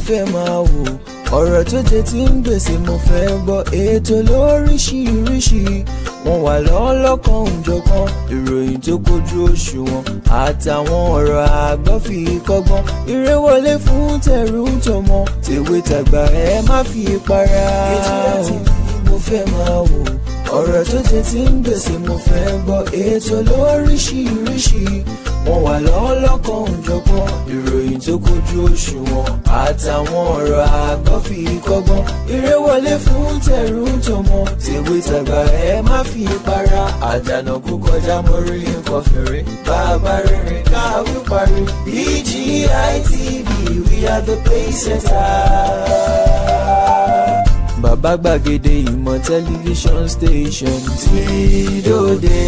fẹ́ máa wò, ọ̀rọ̀ tó jẹ tí ń gbèsè mo fẹ́ gbọ́. Ètò lóríṣiríṣi wọ́n wà lọ́lọ́kan òjọ̀kan, ìròyìn tó kojú òṣùwọ̀n àtàwọn ọ̀rọ̀ àgbọ́ fi kọ́gbọ́n. Eré wọlé fún tẹ̀rù tọmọ, tèwe tàgbà ẹ má fi para. AGI TV mo fẹ́ máa wò, ọ̀rọ̀ tó jẹ tí ń gbèsè mo fẹ́ gbọ́. Ètò lóríṣiríṣi wọ́n wà lọ́lọ́kan òjọ̀kan, ìròyìn tó kojú òṣùwọ̀n àtàwọn ọ̀rọ̀ àgbọ́ fi kọ́gbọ́n. Eré wọlé fún tẹ̀rù tọmọ, tèwe tàgbà ẹ má fi para. Àjànàkú kọjá mórí nǹkan fèrè, bàbá rere káwí parí. AGI TV, we are the pace setter. Bàbá gbàgede ìmọ̀ tẹlifíṣọ̀n station tí dòde.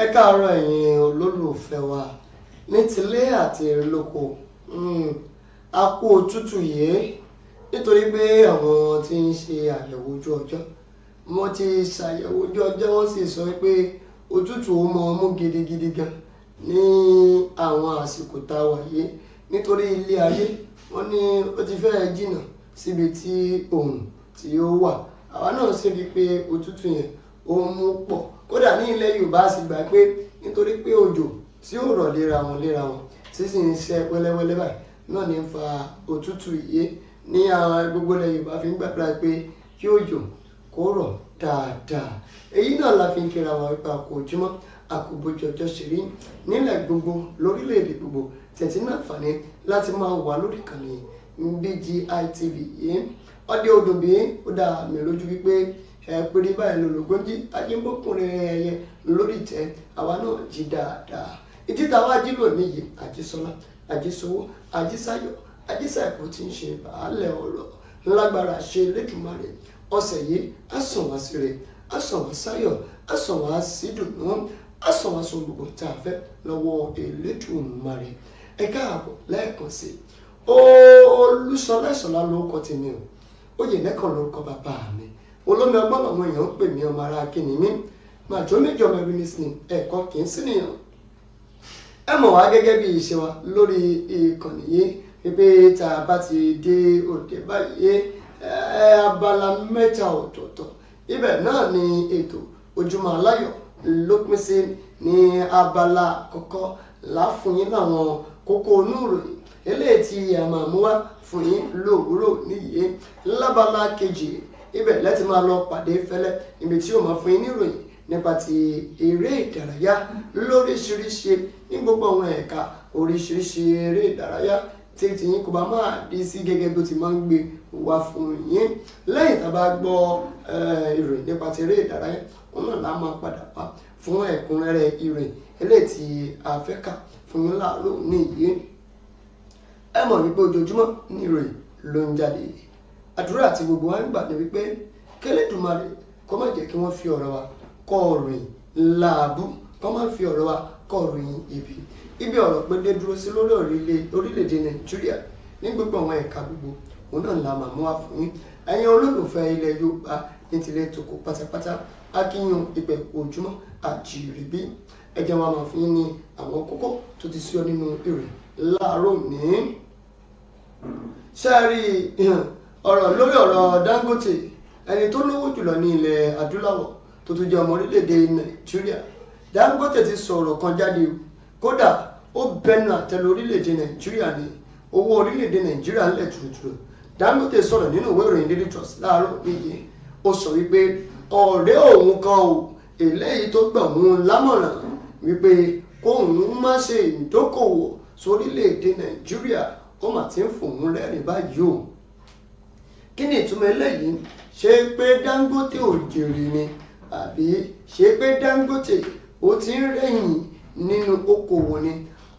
Ẹ káàárọ̀ ẹ̀yin olólùfẹ́ wa ní tilé àti lóko. A kú òtútù yìí nítorí pé àwọn tí ń ṣe àyẹ̀wò ojú ọjọ́ wọ́n ti ṣàyẹ̀wò ojú ọjọ́, wọ́n sì sọ pé òtútù ó mọ mú gidigidi gan ní àwọn àsìkò tá a wà yìí, nítorí ilé ayé wọ́n ní ó ti fẹ́ẹ̀ jìnnà síbi tí oòrùn tí ó wà. Àwa náà sì rí i pé òtútù yẹn ó mú pọ̀, kódà ní ilẹ̀ Yorùbá sì gbà pé nítorí pé òjò tí ó rọ̀ léra wọn tí sì ń ṣe wẹ́lẹ́wẹ́lẹ́ báyìí náà ní ń fa òtútù yìí. Ní àwọn gbogbo ilẹ̀ Yorùbá fi ń gbàdúrà pé kí òjò kó rọ̀ dáadáa. Èyí náà la fi ń kíra wa wípé àkójúmọ́ àkóbójú ọjọ́ ṣe rí nílẹ̀ gbogbo lórílẹ̀‐èdè gbogbo tẹ̀sí náà fàní láti máa wà lórí ìkànnì BGI TV yìí. Ọdẹ odò bí ó dá mi lójú wípé péré báyìí lọ́lọ́gbọ́njí ajínigbókùnrin ẹyẹ lórí ìtẹ́ àwa náà jí dáadáa. Ìdí táwa jí lónìí yìí àjísọlá àjísowó àjísáyọ̀ àjísàìkú tí ń ṣe baálẹ̀ ọ̀rọ̀ ńlágbára ṣe lẹ́dùnmáre. Ọ̀sẹ̀ yìí á sàn wá sí rẹ̀, á sàn wá sáyọ̀, á sàn wá sí dùnú, á sàn wá sọ gbogbo tá a fẹ́ lọ́wọ́ Elédùmarè. Ẹ káàbọ̀ lẹ́ẹ̀kan sí i. Olúṣọlá Ìṣọ̀lá lórúkọ tèmi o, Oyè lẹ́kàn lórúkọ bàbá mi. Olómi ọgbọ́n àwọn èèyàn ń pè mí ọmọ ara kìíní mi, màjọ méjì ọmọ ẹbí ní sinmi ẹ̀kọ́ kì í sí nìyàn. Ẹ mọ̀ wá gẹ́gẹ́ bí ìṣe wa lórí ìkànnì yìí wípé tá a bá ti dé òde báyìí abala mẹ́ta ọ̀tọ̀ọ̀tọ̀ ibẹ̀ náà ni ètò Ojúmọ́ Aláyọ̀ ló pín sí. Ní abala àkọ́kọ́ láfún yín láwọn kókó inú ìròyìn eléyìí tí a máa mú wá fún yín lówùúrọ̀ níyì. Lábala kejì ibẹ̀ lẹ́tí máa lọ pàdé Fẹ́lẹ́ níbi tí ó máa fún yín ní ìròyìn nípa ti eré ìdárayá lóríṣiríṣi ní gbogbo àwọn ẹ̀ka oríṣiríṣi eré ìdárayá tí yín kò bá máa dé sí gẹ́gẹ́ bó ti máa ń gbé wá fún yín. Lẹ́yìn tá a bá gbọ́ ìròyìn nípa ti eré ìdárayá wọn náà la máa padà wá fún ẹ̀kúnrẹ́rẹ́ ìròyìn eléyìí tí a fẹ́ kà fún yín láàárọ̀ níyì. Ẹ mọ̀ wípé ojoojúmọ́ ní ìròyìn ló ń jáde. Àdúrà tí gbogbo wa ń gbà ní wípé k'Ẹlẹ́dùmarè kó má jẹ́ kí wọ́n fi ọ̀rọ̀ wa kọ́ ọ̀ròyìn láàbù, kó má fi ọ̀rọ̀ wa kọ́ ọ̀ròyìn ibi ọ̀rọ̀ pé dé dúró sí lórí orílẹ̀-èdè Nàìjíríà ní gbogbo àwọn ẹ̀ka gbogbo òun náà la máa mú wá fún yín. Ẹ̀yin olólùfẹ́ ilẹ̀ Yorùbá ní tilẹ̀ tòkó pátápátá akínyàn ìpè ojúmọ́ àjíríbí. Ẹ jẹ́ wa máa fún yín ní àwọn kókó tó ti sí ọ nínú ìrìn láàárọ̀ ní. Ṣáàrí ọ̀rọ̀ lórí ọ̀rọ̀ Dangote, ẹni tó lówó jùlọ ní ilẹ̀ adúláwọ̀ tó tún jẹ́ ọmọ orílẹ̀-èdè Nàìjíríà. Dangote ti sọ̀rọ̀ kan jáde, kódà ó bẹnu àtẹ́lu orílẹ̀-èdè Nàìjíríà ní owó orílẹ̀-èdè Nàìjíríà ńlẹ̀ tùrùtùrù. Dangote sọ̀rọ̀ nínú ìwé ìròyìn Daily Trust láàárọ̀ níyì. Ó sọ wípé ọ̀rẹ́ òun kan ò eléyìí tó gbà mú un lámọ̀ràn wípé kóun má ṣe ìdókòwò sórílẹ̀-èdè Nàìjíríà, ó mà ti ń fòun rẹ́rìn báyìí o. Kí ni ìtumọ̀ eléyìí? Ṣé pé Dangote ò jèrè ni àbí ṣé pé Dangote ó ti ń rẹ̀yìn nínú okòwò ni?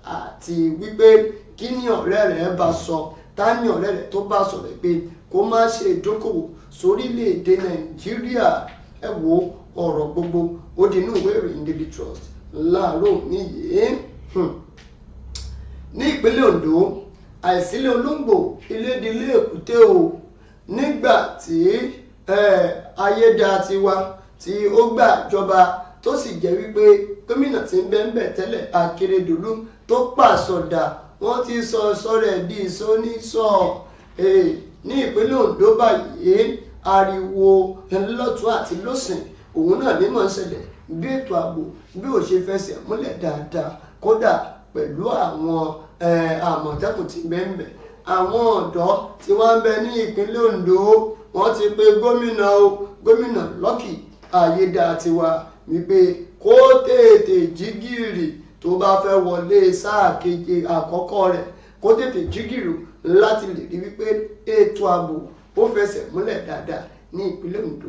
Àti wípé kí ni ọ̀rẹ́ rẹ̀ bá sọ, ta ni ọ̀rẹ́ rẹ̀ tó bá sọ̀rọ̀ pé kó má ṣe ìdókòwò sórílẹ̀-èdè Nàìjíríà? Ẹ wo ọ̀rọ̀ gbogbo ó di inú ìwé ìròyìn Daily Trust láàárọ̀ níyì. Ní ìpínlẹ̀ Ondo, àìsílẹ̀ olóńgbò ilé di ilé èkúté o. Nígbà tí Ayédatiwa tí ó gbàjọba tó sì jẹ́ wípé gómìnà tí ń bẹ́ẹ̀ tẹ́lẹ̀ Akérédolú tó pàṣọdà wọ́n ti sọ sọ́rẹ̀ di ìsónísọ̀ ní ìpínlẹ̀ Ondo báyìí ariwo lọ́tún àti lọ́sìn òun náà ní mọ̀ ń ṣẹlẹ̀ bí ètò ààbò bí ò ṣe fẹsẹ̀ múlẹ̀ dáadáa kódà pẹ̀lú àwọn àmọ̀tẹ́kùn ti bẹ́ẹ̀ àwọn ọ̀dọ́ tí wọ́n ń bẹ ní ìpínlẹ̀ Ondo wọ́n ti pe gómìnà Lucky Ayédàtiwa wípé kó tètè jí gìrì tó bá fẹ́ wọlé sáà keje àkọ́kọ́ rẹ̀ kó tètè jí gìrì láti lè rí wípé ètò ààbò ó fẹsẹ̀ múlẹ̀ dáadáa ní ìpínlẹ̀ Ondo.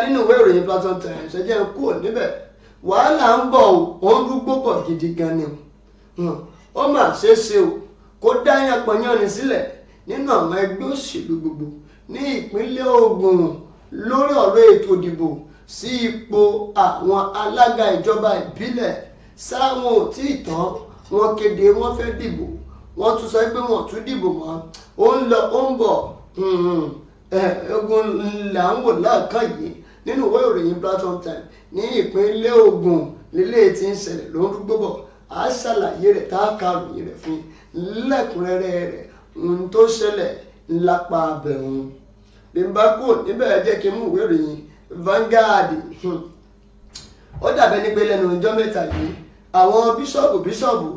Nínú ìwé ìròyìn Platform Times ẹ jẹ́ n kúrò níbẹ̀ wàhálà ń bọ̀ ó ń rúgbó pọ̀ gidi gan ni ó mà ṣeé ṣe o kó dá yánpọnyánni sílẹ̀ nínú àwọn ẹgbẹ́ òṣèlú gbogbo ní ìpínlẹ̀ Ògùn lórí ọ̀rọ̀ ètò ìdìbò sí ipò àwọn alága ìjọba ìbílẹ̀ sáwọn ò tí ì tán wọ́n kéde wọ́n fẹ́ dìbò wọ́n tún sọ pé wọ́n tún dìbò mọ́ ó ń lọ ó ń bọ̀ ogun là ń wò láàkàn yìí nínú ìwé ìròyìn Platform Times ní ìpínlẹ̀ Ògùn lílé tí ń ṣẹlẹ̀ ló ń rúgbó bọ̀ á ṣàlàyé rẹ̀ tá a ka ròyìn rẹ̀ fún lẹ́kùnrẹ́rẹ́ rẹ̀ ohun tó ṣẹlẹ̀ lápá abẹ̀hún bí n bá kú níbẹ̀ jẹ́ kí n mú ìwé ìròyìn Vanguard ó dàbẹ́ ní pé lẹ́nu ọjọ́ mẹ́ta yìí àwọn bíṣọ̀bù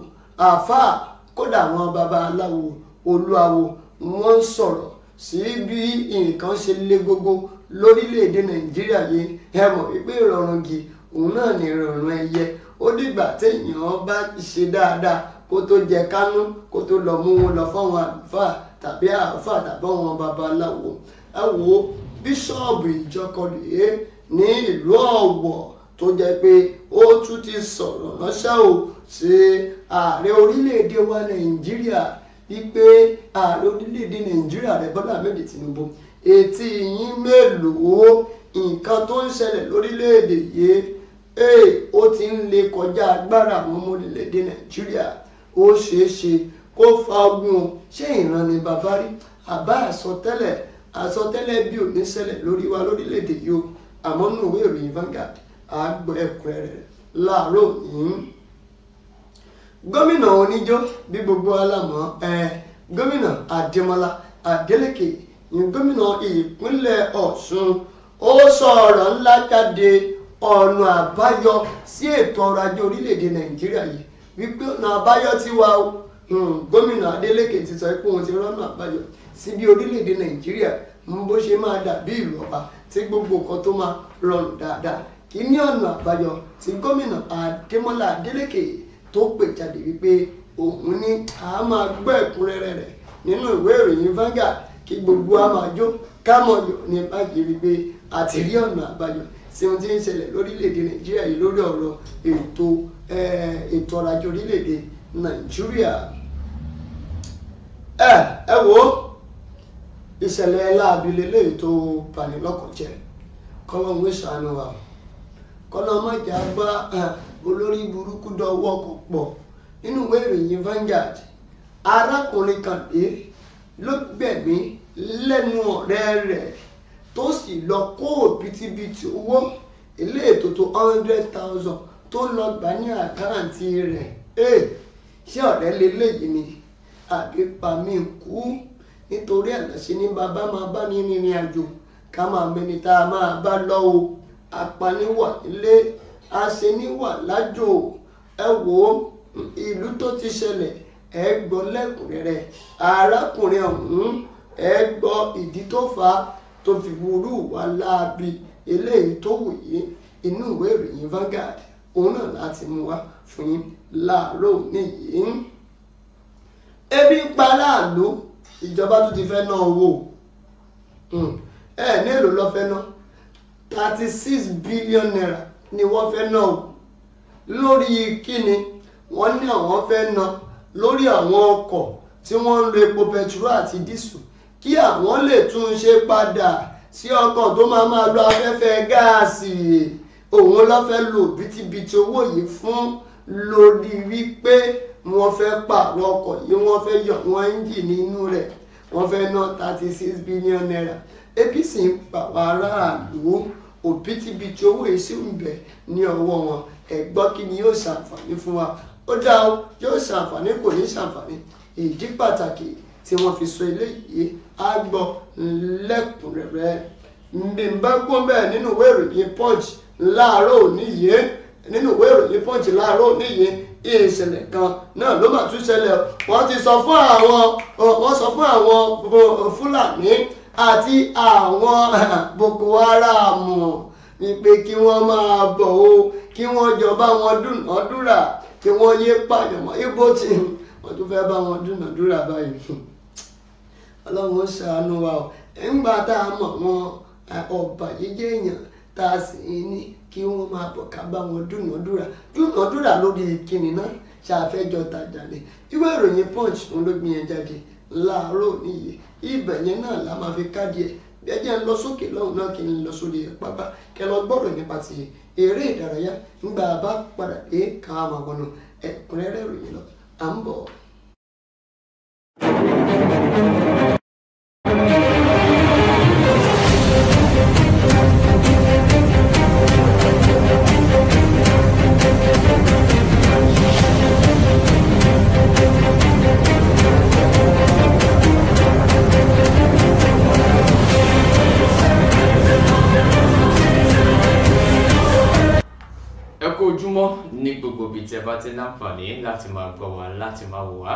àáfàá kódà àwọn babaláwo olúawo wọ́n ń sọ̀rọ̀ sí bí nǹkan ṣe le gógó lórílẹ̀‐èdè Nàìjíríà yìí ẹ mọ̀ wípé ìrọ̀rùn gì òun náà ní ìrọ̀rùn ẹyẹ ó dìgbà téèyàn bá ṣe dáadáa kó tó jẹ kánú kó tó lọ mú wọn lọ fáwọn àlùfáà tàbí àáfàá tàbí àwọn babaláwo ẹ wo bíṣọ̀bù ìjọkọlẹ̀ ní ìlú Ọ̀wọ̀ tó jẹ́ pé ó tún ti sọ̀rọ̀ ránṣẹ́ o sí ààrẹ orílẹ̀-èdè wa Nàìjíríà wípé ààrẹ orílẹ̀-èdè Nàìjíríà rẹ̀ Bọ́lá Ahmed Tinubu etí yín mélòó nǹkan tó ń ṣẹlẹ̀ lórílẹ̀-èdè yìí ó ti ń le kọjá agbára àwọn ọmọ orílẹ̀-èdè Nàìjíríà ó ṣeé ṣe kó fa ogun o ṣé ìran ni bàbá rí àbá àsọtẹ́lẹ̀ bí ò ní ṣẹlẹ̀ lórí wa lórílẹ̀-èdè yìí o àmọ́ nínú ìwé ìròyìn Vanguard àgbọ̀ ẹ̀kúnrẹ́rẹ́ láàárọ̀ yìí. Gómìnà oníjó bí gbogbo alámọ̀ gómìnà Adémọ́lá Adélékè ní gómìnà ìpínlẹ̀ Ọ̀ṣun ó sọ̀rọ̀ ńlá jáde ọ̀nà àbáyọ sí ètò ọrọ̀ ajé orílẹ̀-èdè Nàìjíríà yìí wípé ọ̀nà àbáyọ ti wà o gómìnà Adélékè ti sọ pé òun ti rọ́nà àbáyọ sí bí orílẹ̀-èdè Nàìjíríà bó ṣe máa dàbí ìlú ọba tí gbogbo nǹkan tó máa rọrùn dáadáa kí ní ọ̀nà àbáyọ tí gómìnà Adémọ́lá Adélékè tó pè jáde wípé òun ní a máa gbọ́ ẹ̀kúnrẹ́rẹ́ rẹ̀ nínú ìwé ìròyìn Vanguard kí gbogbo a máa jó kámọ̀yọ̀ ní báyìí wípé àti rí ọ̀nà àbáyọ sí ohun tí ń ṣẹlẹ̀ lórílẹ̀‐èdè Nàìjíríà yìí lórí ọ̀rọ̀ ètò ọrọ̀ ajé orílẹ̀‐èdè Nàìjíríà. ẹ wo ìṣẹ̀lẹ̀ láabilé léyìí tó bani lọ́kàn jẹ́ kọ́lọ́mù ìṣàánú wa kọ́lọ́mù ìjà bá olórí burúkú dọ́wọ́ kò pọ̀ nínú ìwé ìròyìn Vanguard arákùnrin kan dé ló gbẹ̀mí lẹ́nu ọ̀rẹ́ rẹ̀ tó sì lọ kó òbítíbitì owó ilé ètò tó 100,000 tó lọ gbà ní àkáǹtì rẹ̀ ṣé ọ̀rẹ́ lélẹ́yìí ni àbí pàmí kú nítorí àlàṣe ní bàbá máa bá ní rìnrìn àjò ká máa mẹni tá a máa bá lọ o apaniwà nílé aṣeniwà lájò ẹ wò ó ìlú tó ti ṣẹlẹ̀ ẹ gbọ́ lẹ́kùnrẹ́rẹ́ arákùnrin ọ̀hún ẹ gbọ́ ìdí tó fà á tó fi wúrú wà láabi eléyìí tó wù yí inú ìwé ìròyìn Vanguard òun náà láti mú wá fún yín láàárọ̀ nìyí. Ebi ń pa aráàlú ìjọba tó ti fẹ́ ná owó ní èlò ló fẹ́ ná 36 billion naira ni wọ́n fẹ́ ná o lórí kíni wọ́n ní àwọn fẹ́ ná lórí àwọn ọkọ̀ tí wọ́n ń lo epo pẹtiró àti dísù kí àwọn lè tún ṣe padà sí ọkọ̀ tó máa lo afẹ́fẹ́ gáàsì òun ló fẹ́ lo bìtìbìtì owó yìí fún lórí wípé wọ́n fẹ́ pààrọ̀ ọkọ̀ yìí wọ́n fẹ́ yọ wọ́n ẹ́ńjìnì inú rẹ̀ wọ́n fẹ́ ná 36 billion naira APC ń pàwọ́ aráàlú òbítíbitì owó yìí sì ń bẹ ní ọwọ́ wọn ẹ̀gbọ́n kí ni yóò ṣàǹfààní fún wa ó dá o yóò ṣàǹfààní kò ní ṣàǹfààní ìdí pàtàkì tí wọ́n fi sọ eléyìí á gbọ́ lẹ́kùnrẹ́rẹ́ bí n bá gbọ́ bẹ́ẹ̀ nínú ìwé ìròyìn Punch láàárọ̀ òní yìí láàárọ̀ òní yìí ìṣẹ̀lẹ̀ kan náà ló mà tún ṣẹlẹ̀ wọ́n sọ fún àwọn Fúlàní àti àwọn Boko Haram wípé kí wọ́n máa bọ̀ o kí wọ́n jọba wọn dúnàádúrà kí wọ́n yé pààyàn mọ́ ibo tí wọ́n tún fẹ́ bá wọn dúnàádúrà báyìí Ọlọ́run ó ṣàánú wa o ńgbà tá a mọ̀ wọn ọba jíjẹ́ èèyàn tá a sì ní kí wọ́n máa bọ̀ ká bá wọn dúnàádúrà lórí kíni náà ṣàfẹ́jọ tajà ní ìwé ìròyìn Punch ló gbìyànjú jáde láàárọ̀ níyì ibẹ̀ yẹn náà la máa fi káàdì ẹ̀ bí ẹ jẹ́ ń lọ sókè lọ́hùn náà kí n lọ sórí pápá kẹ lọ gbọ́rọ̀ nípa ti eré ìdárayá nígbà bá padà dé káwọn máa wọnú ẹ̀kúnrẹ́rẹ́ ìròyìn lọ à ń bọ̀. Ní gbogbo ibi tí ẹ bá ti láǹfààní láti máa gbọ́ wa láti máa wò wá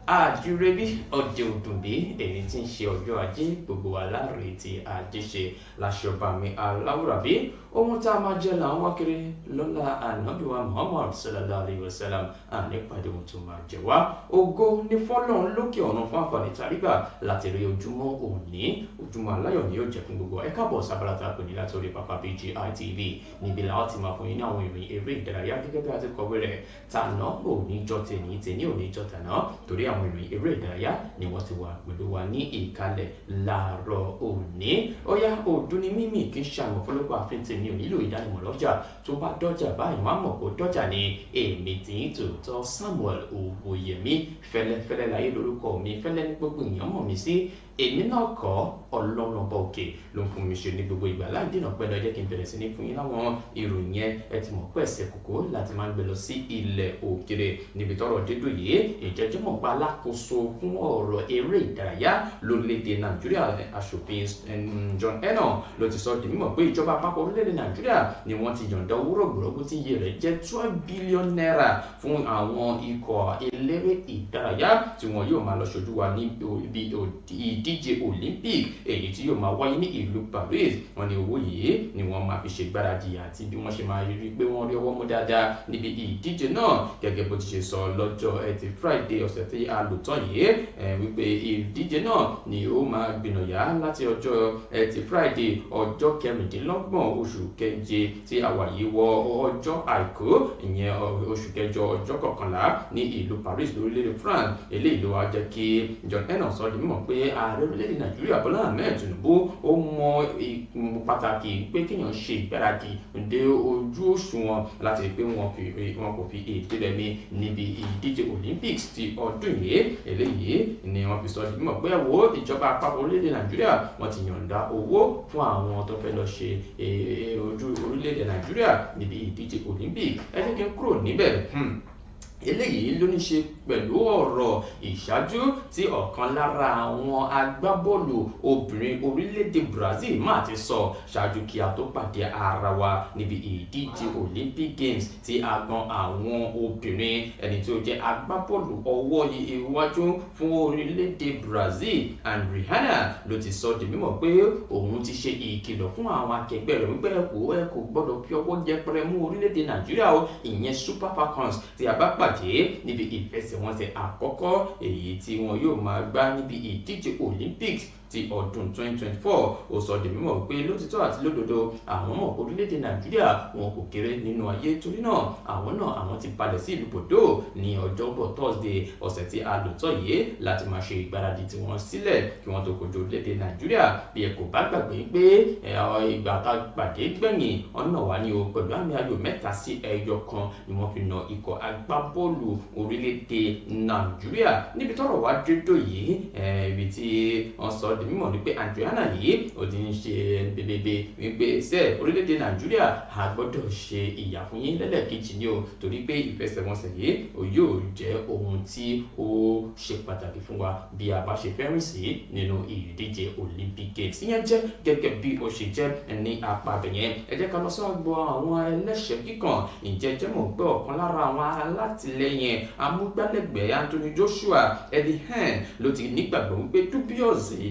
àdúrébí ọdẹ òdùnbí èyí tí ń ṣe ọjọ́ ajé gbogbo wa láàrin tí ajé ṣe láṣọba mi aláwùrábí ohun tá a máa jẹ làwọn wá kiri lọ́la ànábìwá Muhammad sallallahu alayhi wa sallam ànípàdé ohun tó máa jẹ wá ògo ní fọ́lọ́run lókè ọ̀run fún àǹfààní tàrígbà láti rí ojúmọ́ òní ojúmọ́ aláyọ̀ ni yóò jẹ́ fún gbogbo ẹ káàbọ̀ sábàlá tá a pè ní látòrí pápá BGI TV níbi làwọn ti máa fún yín ní àwọn ìròyìn eré ìdárayá gẹ́gẹ́ bí a ti kọ̀wé rẹ̀ tàná òní jọ tèní òní jọ tàná torí àwọn ìròyìn eré ìdárayá ni wọ́n ti wà pẹ̀lú wa ní ìkàlẹ̀ láàárọ̀ òní ó yá ọdún ní mímì kì í ṣàmọ̀ fọlọ́pàá àfin tèmi ò nílò ìdánimọ̀ lọ́jà tó bá dọ́jà báyìí wọ́n á mọ̀ kó dọ́jà ní èmi tí ń tòótọ́ Samuel Owóyẹmí fẹ́lẹ́fẹ́lẹ́ láyé lórúkọ mi fẹ́lẹ́ ní gbogbo èèyàn mọ̀ mí sí èmi náà kọ́ Ọlọ́run ọba òkè ló ń fún mi ṣe ní gbogbo ìgbà láì dènà pẹ́ lọ jẹ́ kí n bẹ̀rẹ̀ sí ní fún yín láwọn ìròyìn yẹn ẹ ti mọ̀ pé ẹsẹ̀ kòkó láti máa ń gbé lọ sí ilẹ̀ òkèrè níbi tọ́rọ̀ dídùn yìí ìjẹ́jọ́ mọ̀ pa alákòóso fún ọ̀rọ̀ eré ìdárayá lórílẹ̀‐èdè Nàìjíríà aṣòfin John Ennon ló ti sọ di mímọ̀ pé ìjọba àpapọ̀ orílẹ̀‐èdè Nàìjíríà ni wọ́n ti yọ̀ǹda owó rọ̀gbọ̀rọ̀gbọ̀ tí iye rẹ̀ jẹ́ 12 billion naira fún àwọn ikọ̀ eléré ìdárayá tí wọn yóò máa lọ ṣojú wa ní ibi ìdíje Olympic èyí tí yóò máa wáyé ní ìlú Paris wọ́n ní owó yìí ni wọ́n máa fi ṣe gbáradì àti bí wọ́n ṣe máa rí pé wọ́n rí ọwọ́ mú dáadáa níbi ìdíje náà gẹ́gẹ́ bó ti ṣe sọ lọ́jọ́ Ẹtì Friday ọ̀sẹ̀ tí a lò tán yìí wípé ìdíje náà ni ó máa gbìnàyà láti ọjọ́ Ẹtì Friday ọjọ́ kẹrìndínlọ́gbọ̀n oṣù keje tí a wà yìí wọ ọjọ́ àìkú ìyẹn oṣù kẹjọ ọjọ́ kọkànlá ní ìlú Paris lórílẹ̀-èdè France eléyìí ló wá jẹ́ kí John Ennon sọ di mímọ̀ pé ààrẹ orílẹ̀-èdè Nàìjíríà Bọ́lá Ahmed Tinubu ó mọ pàtàkì pé kéèyàn ṣe ìgbáradì dé ojú òṣùwọ̀n láti rí pé wọn kò fi èdè rẹ̀ mi níbi ìdíje Olympics ti ọdún yìí eléyìí ni wọ́n fi sọ di mímọ̀ pé ẹ̀wọ̀ ìjọba àpapọ̀ orílẹ̀-èdè Nàìjíríà wọ́n ti yọ̀ǹda owó fún àwọn tó fẹ́ lọ ṣe ojú orílẹ̀-èdè Nàìjíríà níbi ìdíje Olympic ẹ jẹ́ kí n kúrò níbẹ̀ eléyìí ló ní ṣe pẹ̀lú ọ̀rọ̀ ìṣáájú tí ọ̀kan lára àwọn agbábọ́ọ̀lù obìnrin orílẹ̀-èdè Brazil máa ti sọ ṣáájú kí a tó pàdé ara wa níbi ìdíje Olympic Games tí a gbọ́n àwọn obìnrin ẹni tí ó jẹ́ agbábọ́ọ̀lù ọwọ́ iwájú fún orílẹ̀-èdè Brazil Adriana ló ti sọ di mímọ̀ pé òun ti ṣe ìkìlọ̀ fún àwọn akẹgbẹ́ rẹ̀ wípé ẹ kò gbọ́dọ̀ fi ọwọ́ yẹpẹrẹ mú orílẹ̀-èdè Nàìjíríà o ìyẹn Super Falcons tí a bá pàdé níbi ìfẹsẹ̀wọnsẹ̀ àkọ́kọ́ èyí tí wọn yóò máa gbá níbi ìdíje Olympics ti ọdún 2024 ó sọ di mímọ̀ pé lótìtọ́ àti lódodo àwọn ọmọ orílẹ̀-èdè Nàìjíríà wọn kò kéré nínú ayé torí náà àwọn ti balẹ̀ sí ìlú Bordeaux ní ọjọ́bọ̀ Thursday ọ̀sẹ̀ tí a lò tọ́ yìí láti máa ṣe ìgbáradì tí wọ́n sílẹ̀ kí wọ́n tó kojú orílẹ̀-èdè Nàìjíríà bí ẹ kò bá gbàgbé pé ìgbà tá a pàdé gbẹ̀yìn ọ̀nà wa ni o pẹ̀lú àmì ayò 3-1 ni wọ́n fi na ikọ̀ agbábọ́ọ̀lù orílẹ̀-èdè Nàìjíríà níbi tọ́rọ̀ wá dédò yìí ibi tí wọ́n sọ di mímọ̀ wípé Adriana yìí ó ti ń ṣe bèbèbè wípé ṣe orílẹ̀-èdè Nàìjíríà a gbọ́dọ̀ ṣe ìyà fún yín lẹ́lẹ́kejì ni o torí pé ìfẹsẹ̀wọnsẹ̀ yìí yóò jẹ́ ohun tí ó ṣe pàtàkì fún wa bí a bá ṣe fẹ́ rìn sí nínú ìdíje Olympic Games ìyẹn jẹ́ gẹ́gẹ́ bí ó ṣe jẹ́ ní apá abẹ̀yẹn. Ẹ jẹ́ ká lọ sọ́gbọ́ àwọn ẹlẹ́ṣẹ̀ kíkàn. Ǹjẹ́ jẹ́ mọ̀ pé ọ̀kan lára àwọn alátìlẹyìn amúgbálẹ́gbẹ̀ẹ́ Anthony Joshua Eddie Hearn ló ti nígbàgbọ́ wípé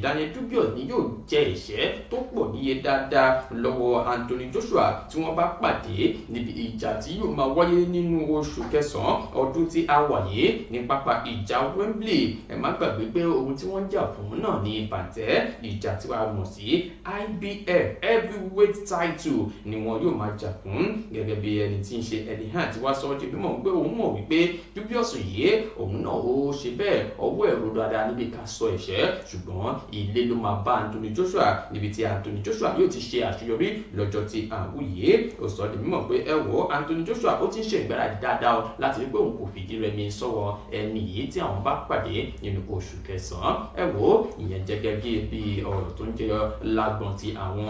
Daniel Dubious ni yóò jẹ ẹ̀ṣẹ́ tó pọ̀ níye dáadáa lọ́wọ́ Anthony Joshua tí wọ́n bá pàdé níbi ìjà tí yóò máa wáyé nínú oṣù kẹsàn-án ọdún tí a wà yìí ní pápá ìjà Wembley. Ẹ má gbàgbé pé ohun tí wọ́n jà fún náà ní bàǹtẹ́ ìjà tí wàá mọ̀ sí IBF heavyweight title ni wọn yóò máa jà fún gẹ́gẹ́ bí ẹni tí ń ṣe Eddie Hearn tí wàá sọ ọ́ di mímọ̀ pé òun mọ̀ wípé Dubious yìí òun náà ó ṣe bẹ́ẹ̀ ọwọ́ ẹ̀rọ dáadáa níbi ká sọ ẹ̀ṣẹ́ ṣùgbọ́n ilé ló máa bá Anthony Joshua níbi tí Anthony Joshua yóò ti ṣe àṣeyọrí lọ́jọ́ tí àwọn yìí ó sọ ọ́ di mímọ̀ pé ẹ wò Anthony Joshua ó ti ń ṣe ìgbáradì dáadáa láti rí pé òun kò fìdí rẹmi sọ́wọ́ ẹni yìí tí àwọn bá pàdé nínú oṣù kẹsàn-án. Ẹ wò ìyẹn jẹ́ gẹ́gẹ́ bí ọ̀rọ̀ tó ń jẹyọ lágbọ̀n ti àwọn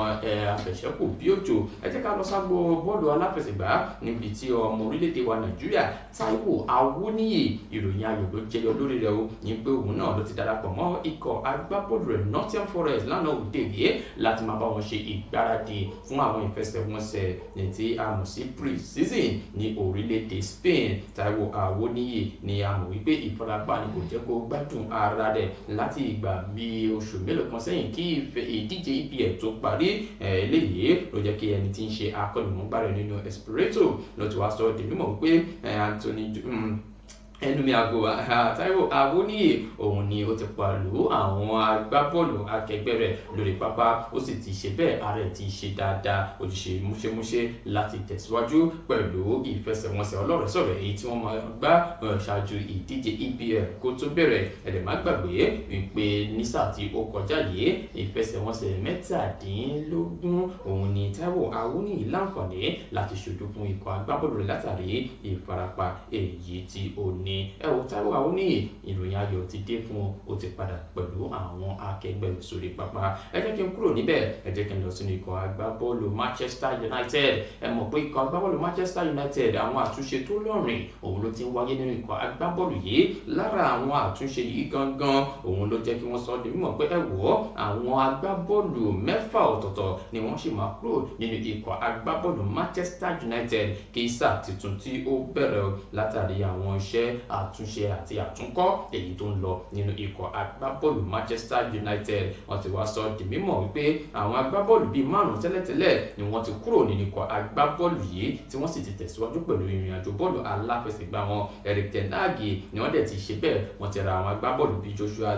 afẹ̀ṣẹ́kù bí òjò. Ẹ jẹ́ ká lọ ságbó bọ́ọ̀lù aláfẹsẹ̀gbá níbi tí ọmọ orílẹ̀-èdè wa Nàìjíríà Táíwò Awóníyì ìròyìn ayọ̀ ló jẹyọ lórí rẹ̀ o ní pé òun náà ló ti darapọ̀ mọ́ ikọ̀ agbábọ́ọ̀lù rẹ̀ Nottingham Forest lánàá òde yìí láti máa bá wọn ṣe ìgbáradì fún àwọn ìfẹsẹ̀wọnsẹ̀ tí a mọ̀ sí pre-season ní orílẹ̀-èdè Spain. Táíwò Awóníyì ni a mọ̀ wípé ìfarapa ni kò jẹ́ kó gbádùn ara rẹ̀ láti ìgbà bíi oṣù mélòó kan sẹ́yìn kí ìdíje EPL tó parí. Eléyìí ló jẹ́ kí ẹni tí ń ṣe akọ́nìmọ̀ọ́gbá rẹ̀ nínú Espirito ló ti wá sọ ọ́ di mímọ̀ wípé ẹnumí àgọ́ Táíwò Awóníyì òun ni ó ti pàlú àwọn agbábọ́ọ̀lù akẹgbẹ́ rẹ̀ lórí pápá ó sì ti ṣe bẹ́ẹ̀ ààrẹ ti ṣe dáadáa ó ti ṣe múṣemúṣe láti tẹ̀síwájú pẹ̀lú ìfẹsẹ̀wọnsẹ̀ ọlọ́rẹ̀ẹ́sọ̀rẹ́ èyí tí wọ́n máa gbá ṣáájú ìdíje EPL kó tó bẹ̀rẹ̀. Ẹ̀dẹ̀ má gbàgbé wípé ní sáà tí ó kọjá yìí ìfẹsẹ̀wọnsẹ̀ 17 òun ni Táíwò Awóníyì láǹfààní láti ṣojú fún ikọ̀ agbábọ́ọ̀lù rẹ̀ látàrí ìfarapa èyí tí ó ní. Ẹ wò Táíwò Awóníyì ìròyìn ayọ̀ ti dé fún ó ti padà pẹ̀lú àwọn akẹgbẹ́ sórí pápá. Ẹ jẹ́ kí n kúrò níbẹ̀ ẹ jẹ́ kí n lọ sínú ikọ̀ agbábọ́ọ̀lù Manchester United. Ẹ mọ̀ pé ikọ̀ agbábọ́ọ̀lù Manchester United àwọn àtúnṣe tó lọ́rìn òun ló ti ń wáyé nínú ikọ̀ agbábọ́ọ̀lù yìí. Lára àwọn àtúnṣe yìí gangan òun ló jẹ́ kí wọ́n sọ ọ́ di mímọ̀ pé ẹ wò àwọn agbábọ́ọ̀lù 6 ọ̀tọ̀ọ̀tọ̀ ni wọ́n sì máa kúrò nínú ikọ̀ agbábọ́ọ̀lù Manchester United kí sáà tuntun tí ó bẹ̀rẹ̀ látàrí àwọn iṣẹ́ àtúnṣe àti àtúnkọ́ èyí tó ń lọ nínú ikọ̀ agbábọ́ọ̀lù Manchester United. Wọ́n ti wá sọ di mímọ̀ wípé àwọn agbábọ́ọ̀lù bíi 5 tẹ́lẹ̀tẹ́lẹ̀ ni wọ́n ti kúrò nínú ikọ̀ agbábọ́ọ̀lù yìí tí wọ́n sì ti tẹ̀síwájú pẹ̀lú ìrìnàjò bọ́ọ̀lù aláfẹsẹ̀gbá wọn. Erik ten Hag ni wọ́n dẹ̀ ti ṣe bẹ́ẹ̀ wọ́n ti ra àwọn agbábọ́ọ̀lù bíi Joshua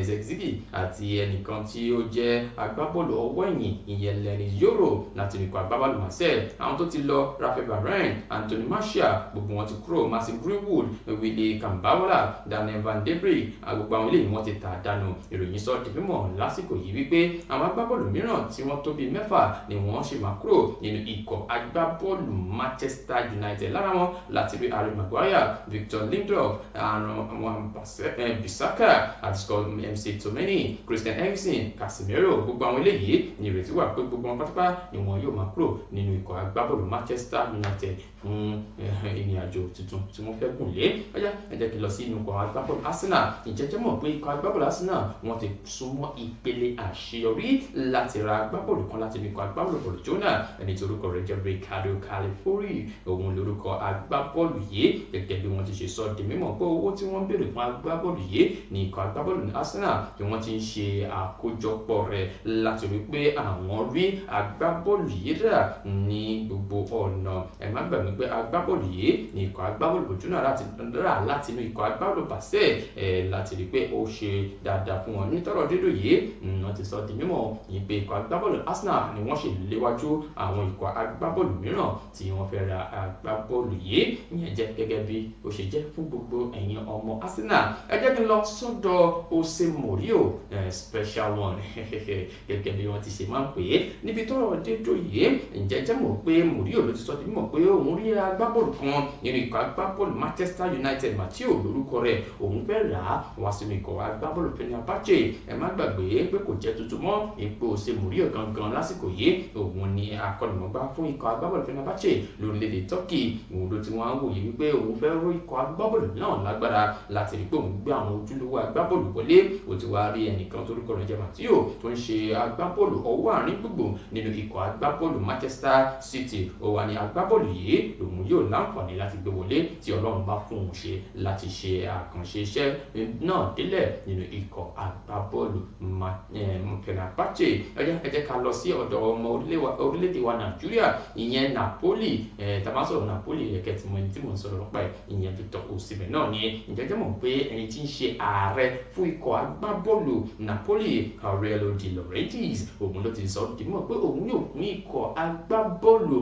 Zirkzee àti ẹnìkan tí ó jẹ́ agbábọ́ọ̀lù ọwọ́ ẹ̀yìn ìyẹn Leny Yoro láti ikọ̀ agbábọ́ọ̀lù Marseille. Àwọn tó ti lọ Raphael Varane, Anthony Martial gbogbo wọn ti kúrò. Mason Greenwood, Willy Kambawala, Daniel Van de Beek gbogbo àwọn eléyìí wọ́n ti tà dànù. Ìròyìn sọ di mímọ̀ lásìkò yìí wípé àwọn agbábọ́ọ̀lù mìíràn tí wọ́n tó bíi 6 ni wọ́n ṣì máa kúrò nínú ikọ̀ agbábọ́ọ̀lù Manchester United. Lára wọn láti rí Harry Maguire, Victor Lindelof, Bissaka àti Scott McTominay, Christian Eriksen, Casemiro gbogbo àwọn eléyìí ní ìrètí wà pé gbogbo wọn pátápátá ni wọn yóò máa kúrò nínú ikọ̀ agbábọ́ọ̀lù Manchester United fún ìrìnàjò tuntun tí wọ́n fẹ́ gùn lé. Ọjà ẹ jẹ́ kí n lọ sí inú ikọ̀ agbábọ́ọ̀lù Arsenal. Ìjẹ́jẹ́ mọ̀ pé ikọ̀ agbábọ́ọ̀lù Arsenal wọ́n ti súnmọ́ ìpele àṣeyọrí láti ra agbábọ́ọ̀lù kan láti inú ikọ̀ agbábọ́ọ̀lù Barcelona ẹni tí orúkọ rẹ̀ jẹ́ Ricardo Calafiori. Òun lórúkọ agbábọ́ọ̀lù yìí gẹ́gẹ́ bí wọ́n ti ṣe sọ di mímọ̀ pé owó tí wọ́n béèrè fún agbábọ́ọ̀lù yìí ní ikọ̀ agbábọ́ọ̀lù Arsenal tí wọ́n ti ń ṣe àkójọpọ̀ rẹ̀ láti rí pé àwọn rí agbábọ́ọ̀lù yìí rà ní gbogbo ọ̀nà. Ẹ má gbàgbé pé agbábọ́ọ̀lù yìí ní ikọ̀ agbábọ́ọ̀lù Barcelona rà láti inú ikọ̀ agbábọ́ọ̀lù Marseille láti rí pé ó ṣe dáadáa fún wọn. Nítorọ̀ dídò yìí wọ́n ti sọ di mímọ̀ yìí pé ikọ̀ agbábọ́ọ̀lù Arsenal ni wọ́n ṣe léwájú àwọn ikọ̀ agbábọ́ọ̀lù mìíràn tí wọ́n fẹ́ ra agbábọ́ọ̀lù yìí. Ìyẹn jẹ́ gẹ́gẹ́ bí ó ṣe jẹ́ fún gbogbo ẹ̀yin ọmọ Arsenal. Ẹ jẹ́ kí n lọ sọ́dọ̀ Jose Mourinho special one gẹ́gẹ́ bí wọ́n ti ṣe máa ń pè é níbi tọ́rọ̀ dídò yìí. Ǹjẹ́ jẹ́ mọ̀ pé Mourinho ló ti sọ di mímọ̀ pé òun rí agbábọ́ọ̀lù kan nínú ikọ̀ agbábọ́ọ̀lù Manchester Manchester United Matteo lórúkọ rẹ̀ òun fẹ́ rà á wá sínú ikọ̀ agbábọ́ọ̀lù Fenerbahce ẹ má gbàgbé pé kò jẹ́ tuntun mọ́ ipò Jose Mourinho gangan lásìkò yìí òun ni akọ́nìmọ̀gbá fún ikọ̀ agbábọ́ọ̀lù Fenerbahce lórílẹ̀‐èdè Turkey òun ló ti wọ́n á wòye wípé òun fẹ́ ró ikọ̀ agbábọ́ọ̀lù náà lágbára láti rí pé òun gbé àwọn ojúlówó agbábọ́ọ̀lù wọlé ó ti wá rí ẹnìkan torúkọ rẹ̀ jẹ́ Matteo tó ń ṣe agbábọ́ọ̀lù ọwọ́ àárín gbùngbùn nínú ikọ̀ agbábọ́ọ̀lù Manchester City ó wà ní agbábọ́ọ̀lù yìí lòun yóò láǹfààní láti gbé wọlé tí Ọlọ́run bá fún òun ṣe láti ṣe àkànṣe iṣẹ́ náà délẹ̀ nínú ikọ̀ agbábọ́ọ̀lù Fenerbahce ẹ jẹ́ ká lọ sí ọ̀dọ̀ ọmọ orílẹ̀-èdè wa Nàìjíríà ìyẹn Napoli tamasọ̀rọ̀ Napoli ẹ̀kẹ́ tí mo ní tí mo ń sọ̀rọ̀ lọ́pàá ìyẹn Victor Osimhen náà ni ìjẹ́jẹ́ mọ̀ pé ẹni tí ń ṣe ààrẹ fún ikọ̀ agbábọ́ọ̀lù Napoli Aurelio De Laurentiis òun ló ti sọ di mọ̀ pé òun yóò fún ikọ̀ agbábọ́ọ̀lù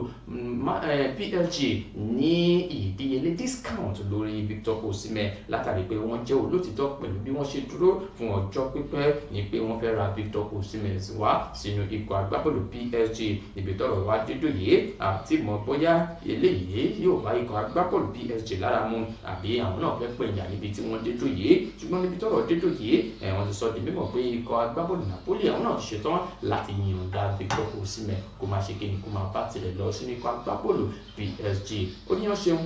PSG ní ìdíyelé discount lórí Victor Osimhen látàrí pé wọ́n jẹ́ olótìtọ́ pẹ̀lú bí wọ́n ṣe dúró fún ọjọ́ pípẹ́ ní pé wọ́n fẹ́ ra Victor Osimhen wá sínú ikọ̀ agbábọ́ọ̀lù PSG níbi tọ́rọ̀ wá dédò yìí àti mọ̀ bóyá eléyìí yóò bá ikọ̀ agbábọ́ọ̀lù PSG lára mu àbí àwọn náà fẹ́ pẹ̀yà níbi tí wọ́n dédò yìí ṣùgbọ́n níbi tọ́rọ̀ dédò yìí wọ́n ti sọ di mímọ̀ pé ikọ̀ agbábọ́ọ̀lù Napoli àwọn náà ti ṣetán láti yìnbọn Victor Osimhen kó máa ṣe kíni kó máa bá tirẹ̀ lọ sínú ikọ̀ agbábọ́ọ̀lù PSG ó ní wọ́n ṣeun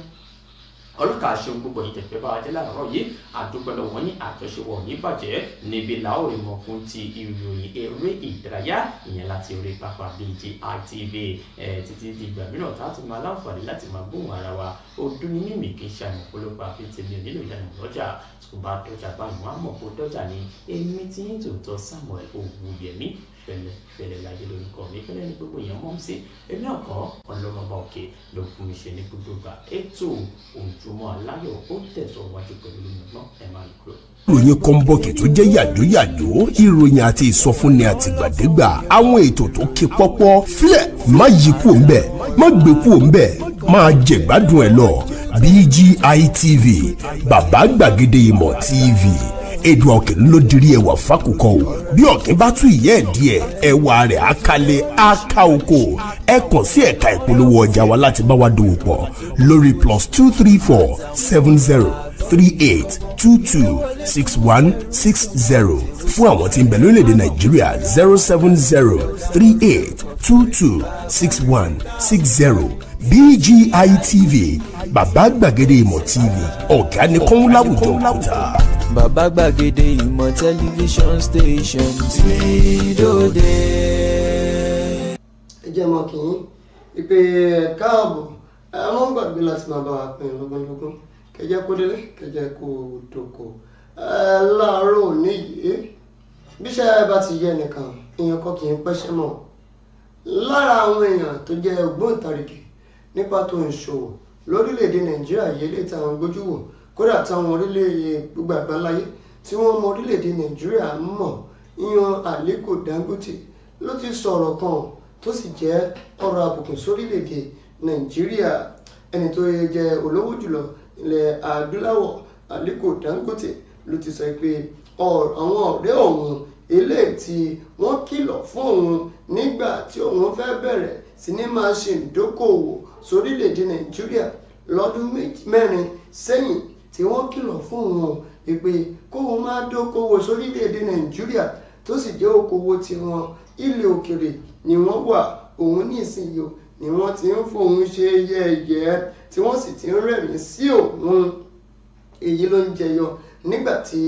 ọlọ́kà ṣeun gbogbo yìí tẹ̀fẹ́ bá wa jẹ́ láàárọ̀ yìí àdúpẹ́ lọ́wọ́ ní àjọṣepọ̀ ní bàjẹ́ níbi làwọn ìmọ̀ fún ti ìròyìn eré ìdárayá ìyẹn láti orí pápá BGI TV títí di ìgbà mìíràn tá a tún máa láǹfààní láti máa gbóhùn ara wa ọdún ní mímì kì í ṣe àmọ̀ polówó àfihàn mi ò nílò ìdáná lọ́jà tó bá dọ́jà báyìí wọ́n á mọ̀ pé dọ́jà ni èmi tí ń tòótọ́ Samuel Owóyẹmí fẹlẹ láyé lórúkọ mi fẹlẹ ní gbogbo èèyàn mọ̀ sí èmi náà kọ́ ọlọ́mọba òkè ló fún mi ṣe ní gbogbo ìgbà ètò Ojúmọ́ Aláyọ̀ ó tẹ̀síwájú pẹ̀lú ìmọ̀ ẹ̀ máa kúrò. ìròyìn kọ́ńbọ̀kì tó jẹ́ yàjóyàjó ìròyìn àti ìsọfúnni àtìgbàdégbà àwọn ètò tó ké pọ́pọ́ filẹ̀ má yí kúò ń bẹ̀ má gbé kúò ń bẹ̀ máa jẹ̀gbádùn ẹ̀ lọ BGI TV bàbá gbàgede ìmọ̀ TV èdè ọ̀kìn ló dirí ẹwà fákòkò o bí ọ̀kìn bá tún ìyẹ́ ẹ̀ díẹ̀ ẹwà rẹ̀ á kalẹ̀ á ká oko ẹ kàn sí ẹ̀ka ìpolówó ọjà wa láti bá wa dòwò pọ̀ lórí +234 70 38 22 6160 fún àwọn tí ń bẹ lórílẹ̀‐èdè Nàìjíríà 070 38 22 6160 BGI TV bàbá gbàgede ìmọ̀ TV ọ̀gá ni kọ́ń láwùjọ òkúta. Bàbá gbàgede ìmọ̀ tẹlifíṣọ̀n station tí dòde. ẹ jẹ́ mọ́ kí yín ìpè káàbọ̀ ẹ mọ́ gbàgbé láti máa bá wa pín lọ́gbọ̀nlọ́gbọ̀n kẹjẹ kó délé kẹjẹ kó dòkó láàárọ̀ òní yìí bíṣẹ́ bá ti yẹ nìkan èèyàn kan kì í pẹ́ṣẹ́ mọ́ lára àwọn èèyàn tó jẹ́ ògbóǹtarìgì nípa tó ń ṣòwò lórílẹ̀‐èdè Nàìjíríà yìí lè táwọn gbójú wò kódà táwọn orílẹ̀-èdè gbogbo àgbáláyé tí wọ́n mọ orílẹ̀‐èdè Nàìjíríà mọ̀ yan Aliko Dangote ló ti sọ̀rọ̀ kan tó sì jẹ́ ọ̀rọ̀ àbùkù sórílẹ̀‐èdè Nàìjíríà ẹni tó jẹ́ olówó jùlọ ilẹ̀ adúláwọ̀ Aliko Dangote ló ti sọ pé àwọn ọ̀rẹ́ òun eléyìí tí wọ́n kìlọ̀ fún òun nígbà tí òun fẹ́ bẹ̀rẹ̀ sí ní máa ṣe ìdókòwò sórílẹ̀‐èdè Nàìjíríà lọ́dún mẹ́rin sẹ́yìn tí wọ́n kìlọ̀ fún òun pé kóun máa dókòwò sórílẹ̀‐èdè Nàìjíríà tó sì jẹ́ okòwò tiwọn ilẹ̀ òkèrè ni wọ́n wà òun ní ìsinyìí ni wọ́n ti ń fòun ṣe yẹ̀yẹ́ tí wọ́n sì ti ń rẹ̀mí sí òun èyí ló ń jẹyọ nígbà tí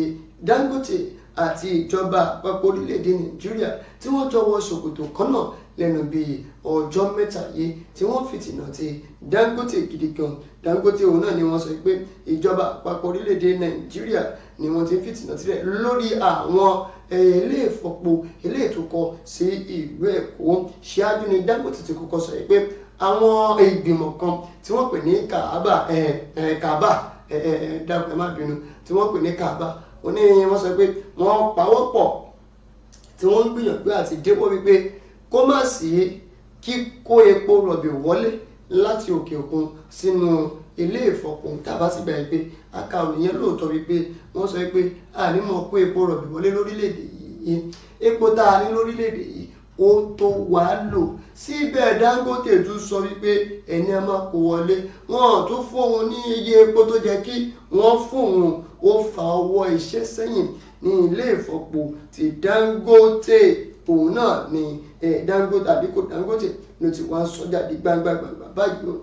Dangote àti ìjọba àpapọ̀ orílẹ̀‐èdè Nàìjíríà tí wọ́n jọ wọ ṣòkòtò kan náà lẹ́nu bíi ọjọ́ mẹ́ta yìí tí wọ́n fìtìnà ti Dangote gidi gan Dangote òun náà ni wọ́n sọ pé ìjọba àpapọ̀ orílẹ̀‐èdè Nàìjíríà ni wọ́n ti fìtìnà sílẹ̀ lórí àwọn ilé ìfọpo ilé ìtukọ̀ sí ìlú Èkó ṣáájú ni Dangote ti kọ́kọ́ sọ pé àwọn ìgbìmọ̀ kan tí wọ́n pè ní Kaaba dábàá má bínú tí wọ́n pè ní Kaaba wọ́n ní wọ́n sọ pé wọ́n pawọ́pọ̀ tí wọ́n ń gbìyànjú àti dépò wípé kó má sí kíkó epo rọ̀bì wọlé láti òkè òkun sínú ilé ìfọpo tàbá sì gbà pé akàròyìn yẹn lóòótọ́ wípé wọ́n sọ pé ànímọ̀ kó epo rọ̀bì wọlé lórílẹ̀‐èdè yìí epo tá a ní lórílẹ̀‐èdè yìí ó tó wá lò. Síbẹ̀ Dangote tún sọ wípé ẹni a máa kó wọlé wọn tún fóun ní iye epo tó jẹ́ kí wọ́n fóun. Ó fa ọwọ́ iṣẹ́ sẹ́yìn ní ilé ìfọpo ti Dangote. Òun náà ni Dangote Aliko Dangote ló ti wá sọ jáde gbangba báyìí o.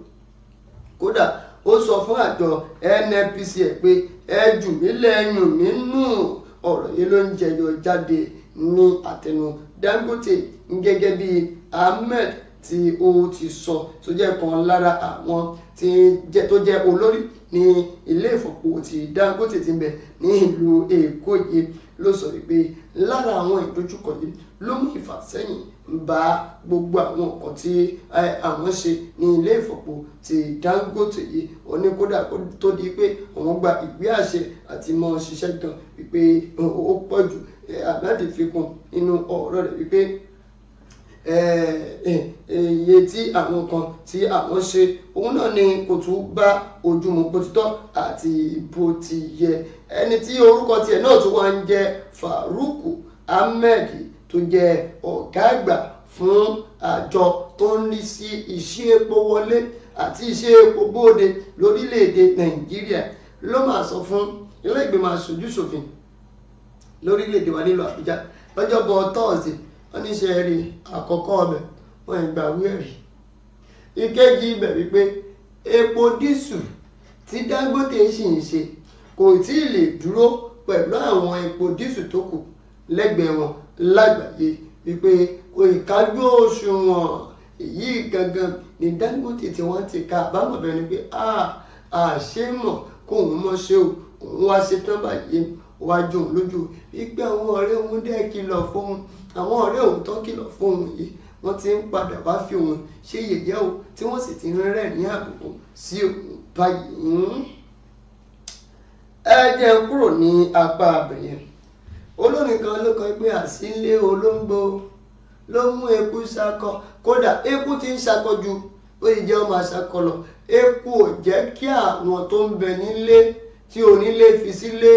Kódà ó sọ fún àjọ NNPC pé ẹ jù mí lẹ́yìn mi nù. Ọ̀rọ̀ yìí ló ń jẹyọ jáde ní àtẹnu Dangote gẹ́gẹ́ bí Ahmed tí ó ti sọ tó jẹ́ kan lára àwọn tó jẹ́ olórí ní ilé ìfọpo ti Dangote ti ń bẹ ní ìlú Èkó yìí ló sọ wípé lára àwọn ìdojúkọ yìí ló mú ìfàsẹ́yìn bá gbogbo àwọn nǹkan tí àwọn ṣe ní ilé ìfọpo ti Dangote yìí. Ó ní kódà tó di pé òun gba ìwé àṣẹ àti mọ́ ṣiṣẹ́ gan wípé ó pọ̀ jù. Àgbàdì fi kún inú ọ̀rọ̀ rẹ̀ wípé iye tí àwọn kan tí àwọn ṣe òun náà ni kò tún bá ojúmu bó ti tọ́ àti bó ti yẹ. Ẹni tí orúkọ tiẹ̀ náà tún wá ń jẹ́ Faruku Ahmed tó jẹ́ ọ̀gá àgbà fún àjọ tó ń rí sí iṣẹ́ epo wọlé àti iṣẹ́ epo bóde lórílẹ̀‐èdè Nàìjíríà ló máa sọ fún ilé ìgbìmọ̀ aṣojú ṣòfin lórílẹ̀‐èdè wa nílùú Àbújá lọ́jọ́bọ̀ Thursday. Wọ́n ní ṣe rí àkọ́kọ́ ọbẹ̀ wọ́n ìgbà wíẹ̀rí. Ìkejì ibẹ̀ wípé epo dísù tí Dangote sì ń ṣe kò tí ì lè dúró pẹ̀lú àwọn epo dísù tó kù lẹ́gbẹ̀ẹ́ wọn lágbàáyé wípé ìkájú òṣùwọ̀n èyí gangan ní Dangote tí wọ́n ti ka àbámọ̀ bẹ́ẹ̀ ni pé àṣemọ̀ kóun mọ̀ ṣe o òun wá ṣe tán báyìí wájú òun lójú wípé àwọn ọ̀rẹ́ òun dẹ́ kìlọ̀ fóun. Àwọn ọ̀rẹ́ òun tó kìlọ̀ fóun yìí wọ́n ti ń padà wá fi òun ṣe yẹ̀yẹ́ o tí wọ́n sì ti ń rẹ́rìn-ín àbùkù sí òun báyìí. Ẹ jẹ́ kúrò ní apá abẹ̀yẹn. Olórin kan ló kọ pé àsílé olóńgbò ló mú eku ṣakọ. Kódà eku ti ń ṣakọ ju ó sì jẹ́ ọmọ àṣakọ lọ. Eku ò jẹ́ kí àwọn tó ń bẹ nílé tí onílé fi sílé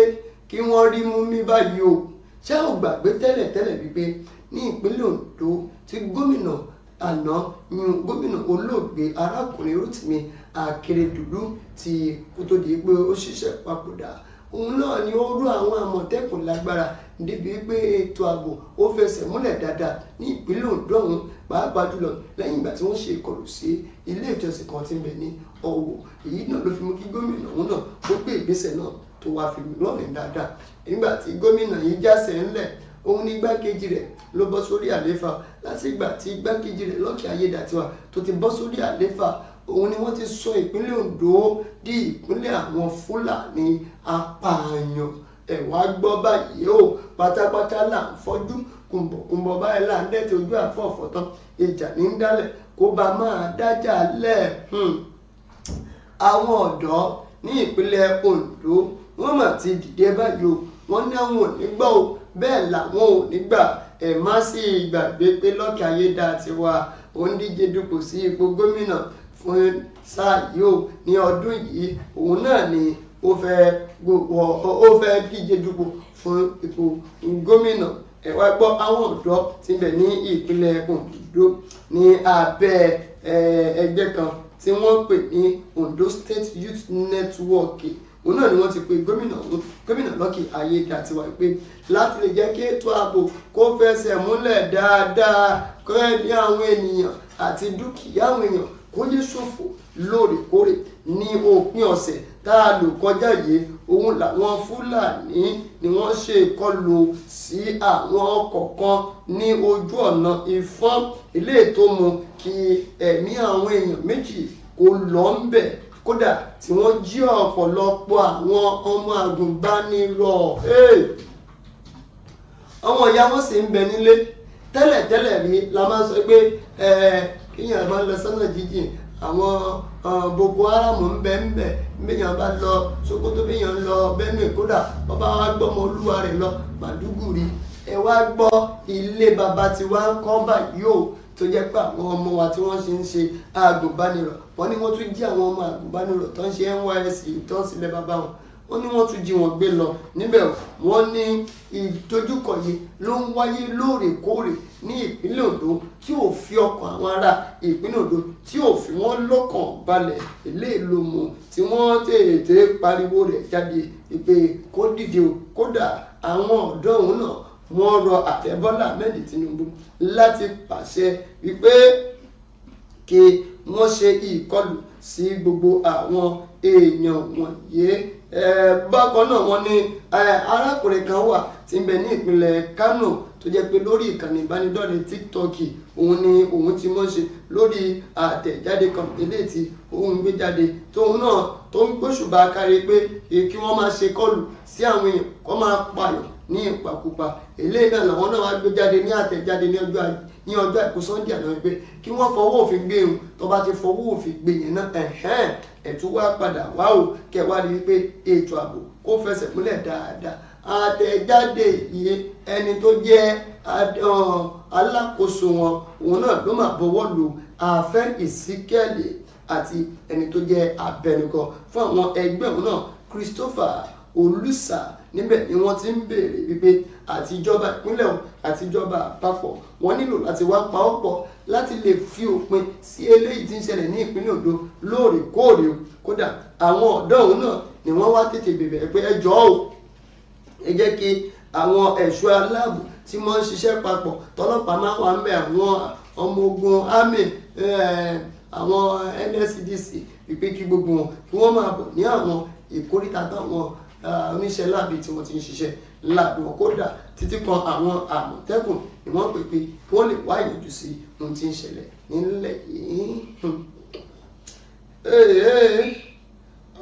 kí wọ́n rí mú mi báyìí o. Ṣé ò gbàgbé tẹ́lẹ̀ wípé ní ìpínlẹ̀ Ondo tí gómìnà àná yún gómìnà olóògbé arákùnrin Rotimi Akeredolu tí kó tó di pé ó ṣiṣẹ́ papòdà. Òun náà ni ó rú àwọn Àmọ̀tẹ́kùn lágbára débi pé ètò ààbò ó fẹsẹ̀ múlẹ̀ dáadáa ní ìpínlẹ̀ Ondo ọ̀hún pàápàá jùlọ lẹ́yìn ìgbà tí wọ́n ṣe ìkọlù sí ilé ìjọsìn kan tí ń bẹ ní Ọ̀wọ̀. Èyí náà ló fi mú kí gómìnà òun náà ó gbé ìgbésẹ̀ náà tó wá fi lọ́rìn dáadáa. Nígbà tí gómìnà yìí jásẹ̀ ńlẹ̀ òun ní igbákejì rẹ̀ ló bọ́ sórí àléfà. Láti ìgbà tí igbákejì rẹ̀ Lucky Ayédàtiwa tó ti bọ́ sórí àléfà òun ni wọ́n ti sọ ìpínlẹ̀ Ondo di ìpínlẹ̀ àwọn Fúlàní apààyàn. Ẹ wá gbọ́ báyìí o pátápátá là ń fọ́jú kùnbọ̀kùnbọ̀ báyìí là ń dẹ́tẹ̀ ojú àfọ̀fọ̀ tán ìjà ní ń dálẹ̀ kó bá máa dájà lẹ̀. Àwọn ọ̀dọ́ ní ìpínlẹ̀ Ondo wọ́n mà ti dìde báyìí o. Wọ́n ní àwọn ò ní gbà o bẹ́ẹ̀ làwọn ò ní gbà. Ẹ má sì gbàgbé pé Lucky Ayédàtiwa ó ń díje dupò sí ipò gómìnà fún sáà yìí o ní ọdún yìí. Òun náà ni ó fẹ́ díje dupò fún ipò gómìnà. Ẹ wá gbọ́ àwọn ọ̀dọ́ tí ń bẹ ní ìpínlẹ̀ Ondo ní abẹ́ ẹgbẹ́ kan tí wọ́n pè ní Ondo State Youth Network. Òun náà ni wọ́n ti pe gómìnà Lucky Ayédàtiwa pé láti lè jẹ́ kí ètò ààbò kó fẹsẹ̀ múlẹ̀ dáadáa kó ẹ̀mí àwọn ènìyàn àti dúkìá àwọn èèyàn kó yé ṣòfò lóòrèkóòrè ní òpin ọ̀sẹ̀ tá a lò kọjá yìí. Òun làwọn Fúlàní ni wọ́n ṣe ìkọlù sí àwọn ọkọ̀ kan ní ojú ọ̀nà Ìfọ̀n ilé tó mú kí ẹ̀mí àwọn èèyàn méjì kó lọ ń bẹ̀. Kódà tí wọ́n jí ọ̀pọ̀lọpọ̀ àwọn ọmọ àgùnbánirọ̀. Àwọn ìyá wọn sì ń bẹ nílé tẹ́lẹ̀tẹ́lẹ̀ rí la máa sọ pé kíyàn máa lọ sọ́nà jíjìn àwọn Boko Haram ń bẹ béèyàn bá lọ Sokoto béèyàn lọ Benue kódà bàbá wa gbọ́mọ olúwa rẹ̀ lọ Màdúgùrí. Ẹ wá gbọ́ ilé bàbá tí wá ń kọ́ báyìí o tó jẹ́ pé àwọn ọmọ wa tí wọ́n ṣe ń ṣe àgùnbánirọ̀ wọ́n ní wọ́n tún jí àwọn ọmọ àgùnbánirọ̀ tó ń ṣe NYSC tó ń sílẹ̀ bàbá wọn wọ́n ní wọ́n tún jí wọn gbé lọ níbẹ̀ wọ́n ní ìdojúkọ yìí ló ń wáyé lóòrèkóòrè ní ìpínlẹ̀ Ondo tí ò fi ọkàn àwọn ará ìpínlẹ̀ Ondo tí ò fi wọ́n lọ́kàn balẹ̀ eléyìí ló mú tí wọ́n tètè pariwo rẹ̀ jáde pé kó dìde o kódà àwọn ọ̀dọ́ òun náà wọ́n rọ ààrẹ Bọ́lá Ahmed Tinubu láti pàṣẹ wípé kí wọ́n ṣe ìkọlù sí gbogbo àwọn èèyàn wọ̀nyí. Bákan náà wọ́n ní arákùnrin kan wà tí ń bẹ ní ìpínlẹ̀ Kano tó jẹ́ pé lórí ìkànnì ìbánidọ́rẹ̀ẹ́ TikTok òun ni òun ti mọ́ ṣe lórí àtẹ̀jáde kan eléyìí tí òun gbé jáde tóun náà tó ń gbóṣùbà kárí pé kí wọ́n máa ṣe kọlù sí àwọn èèyàn kó máa pààyàn ní ìpakúpa eléyìí náà làwọn náà wá gbé jáde ní àtẹ̀jáde ní ọjọ́ àìkú Sunday àná pé kí wọ́n fọwọ́ òfin gbé òun tó bá ti fọwọ́ òfin gbé yẹn náà ẹ̀tún wá padà wá o kẹwàá rí wípé ètò ààbò kó fẹsẹ̀ múlẹ̀ dáadáa àtẹ̀jáde yìí ẹni tó jẹ́ alákòóso wọn òun náà ló máa bọwọ́ lù àfẹ́ ìsíkẹ́lì àti ẹni tó jẹ́ abẹnugan fún àwọn ẹgbẹ́ òun náà Christopher Olùsà níbẹ̀ ni wọ́n ti ń béèrè wípé àtijọba ìpínlẹ̀ àtijọba àpapọ̀ wọ́n nílò láti wá pawọ́pọ̀ láti lè fi òpin sí eléyìí tí ń ṣẹlẹ̀ ní ìpínlẹ̀ Ondo lóòrèkóòrè kódà àwọn ọ̀dọ́ òun náà ni wọ́n wá tètè bèbè pé ẹ jọ̀ọ́ o ẹ jẹ́ kí àwọn ẹ̀ṣọ́ aláàbò tí wọ́n ń ṣiṣẹ́ papọ̀ tọ́lọ́pàá máa wà ń bẹ àwọn ọmọ ogun army àwọn NSCDC wípé kí gbogbo wọn kí wọ́n máa bọ̀ ní àwọn ìkóríta táwọn oníṣẹ́ láàbí tí wọ́n ti ń ṣiṣẹ́ láàbí wọn kódà títí kan àwọn àmọ̀tẹ́kùn ni wọ́n pè pé kí wọ́n lè wá ìyànjú sí ohun tí ń ṣẹlẹ̀ nílẹ̀ yìí.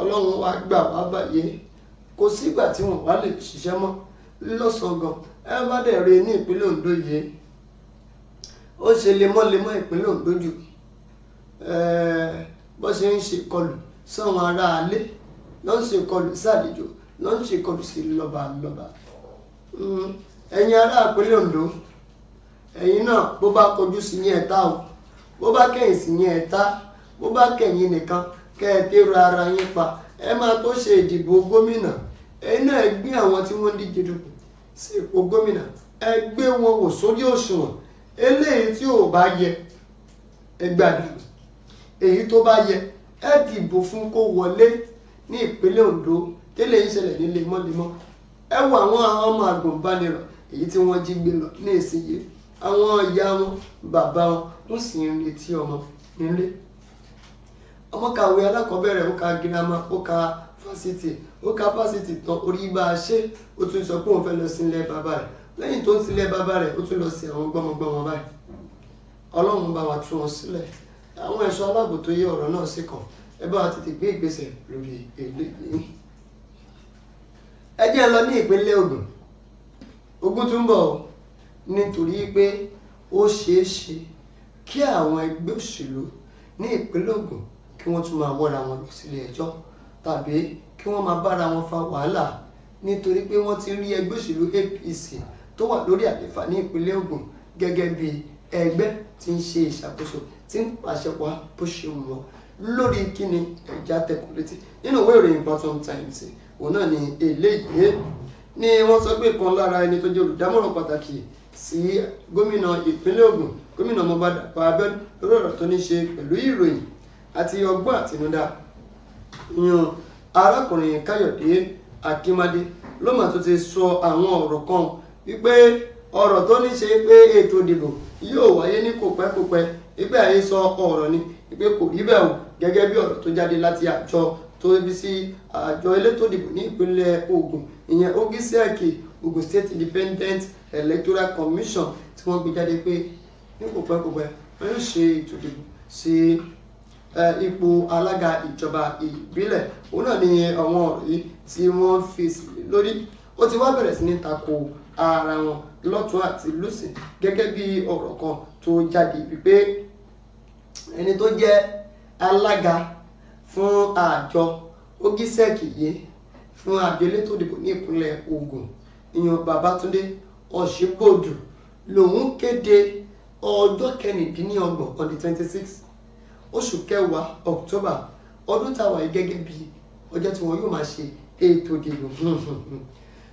Ọlọ́run wá gbà wá báyé kò sígbà tí wọ́n wá lè ṣiṣẹ́ mọ́ lọ́sàn-án gan ẹ bá dẹ̀ rí ní ìpínlẹ̀ Ondo yìí ó ṣe lemọ́lemọ́ ìpínlẹ̀ Ondo jù bó ṣe ń ṣe kọlù sáwọn aráalé ló ń ṣe kọlù sàlejò ló ń ṣe kọlù sí lọ́balọ́ba. Ẹ̀yin ará ìpínlẹ̀ Ondo ẹ̀yin náà bó bá kọjú sí yín ẹ̀ta o bó bá kẹ̀yìn sí yín ẹ̀ta bó bá kẹ̀yìn nìkan kẹ́ ẹ tẹ́rọ ara yín pa ẹ máa tó ṣe ìdìbò gómìnà ẹ̀yin náà ẹ gbé àwọn tí wọ́n díje dupò sí ipò gómìnà ẹ gbé wọn wò sórí òṣùwọ̀n eléyìí tí ò bá yẹ ẹ gbàdúrà èyí tó bá yẹ ẹ dìbò fún kó wọlé ní ìpínlẹ̀ Ondo tẹ́lẹ̀ ń ṣẹlẹ̀ ní lemọ́lemọ́ ẹ wo àwọn ọmọ àgùnbánirọ̀ èyí tí wọ́n jí gbé lọ ní ìsinyìí àwọn ìyá wọn bàbá wọn wọ́n sì ń retí ọmọ nílé. Ọmọ kàwé alákọ̀ọ́bẹ̀rẹ̀ ó ka girama ó ka fásitì tán orí bá a ṣe ó tún sọ pé òun fẹ́ lọ sí ilé bàbá rẹ̀ lẹ́yìn tó ń sí ilé bàbá rẹ̀ ó tún lọ sí àwọn gbọ́mọgbọ́mọ báyìí. Ọlọ́run bá wa tú wọn sílẹ̀ àwọn ẹ̀ṣọ́ aláàbò tó yé ọ̀rọ̀ náà sí kan ẹ bá wa tètè gbé ìgbésẹ̀ lórí eléyìí. Ẹ jẹ́ lọ ní ìpínlẹ̀ Ògùn tún bọ̀ nítorí pé ó ṣeé ṣe kí àwọn ẹgbẹ́ òṣèlú ní ìpínlẹ̀ Ògùn kí wọ́n tún máa wọ́ra wọn lọ sílé ẹjọ́ tàbí kí wọ́n máa bára wọn fa wàhálà nítorí pé wọ́n ti rí ẹgbẹ́ òṣèlú APC tó wà lórí àlééfà ní ìpínlẹ̀ Ògùn gẹ́gẹ́ bí ẹgbẹ́ tí ń ṣe ìṣàkóso tí ń pàṣẹ wá bó ṣe wù wọ́n lórí kíni ẹ̀já tẹkùn létí nínú ìwé ìròyìn Bottom Times òun náà ni eléyìí ni wọ́n sọ pé kan lára ẹni tó jẹ́ olùdámọ̀ràn pàtàkì sí gómìnà ìpínlẹ̀ Ògùn gómìnà Ọmọọba Dàpọ̀ Abíọ́dún lórí ọ̀rọ̀ tó ní ṣe pẹ̀lú ìròyìn àti ọgbọ́n àtinúdá yan arákùnrin Káyọ̀dé Akínmádé ló mà tó ti sọ àwọn ọ̀rọ̀ kan wípé ọ̀rọ̀ tó ní ṣe pé ètò ìdìbò yóò wáyé ní kòpẹ́kòpẹ́ wípé àhesọ ọ̀rọ̀ ni wípé kò rí bẹ́ẹ̀ o gẹ́gẹ́ bí ọ̀rọ̀ tó jáde láti àjọ tó bí sí àjọ elétò ìdìbò ní ìpínlẹ̀ Ògùn ìyẹn OGSEC Ogun State Independent Electoral Commission tí wọ́n gbé jáde pé ní kòpẹ́kòpẹ́ wọ́n yóò ṣe ètò ìdìbò sí ipò alága ìjọba ìbílẹ̀ òun náà ni àwọn ọ̀rọ̀ yìí tí wọ́n fèsì lórí ó ti wá bẹ̀rẹ̀ sí ní tako ara wọn lọ́tún àti lósì gẹ́gẹ́ bí ọ̀rọ̀ kan tó jáde wípé ẹni tó jẹ́ alága fún àjọ OGSEC yìí fún àjọ elétò ìdìbò ní ìpínlẹ̀ Ògùn ìyàn Babátúndé Ọ̀ṣíbòdù lòun kéde ọjọ́ 26 on the 26 oṣù kẹwàá October ọdún táwa yìí gẹ́gẹ́ bí ọjọ́ tí wọ́n yóò máa ṣe ètò ìdìbò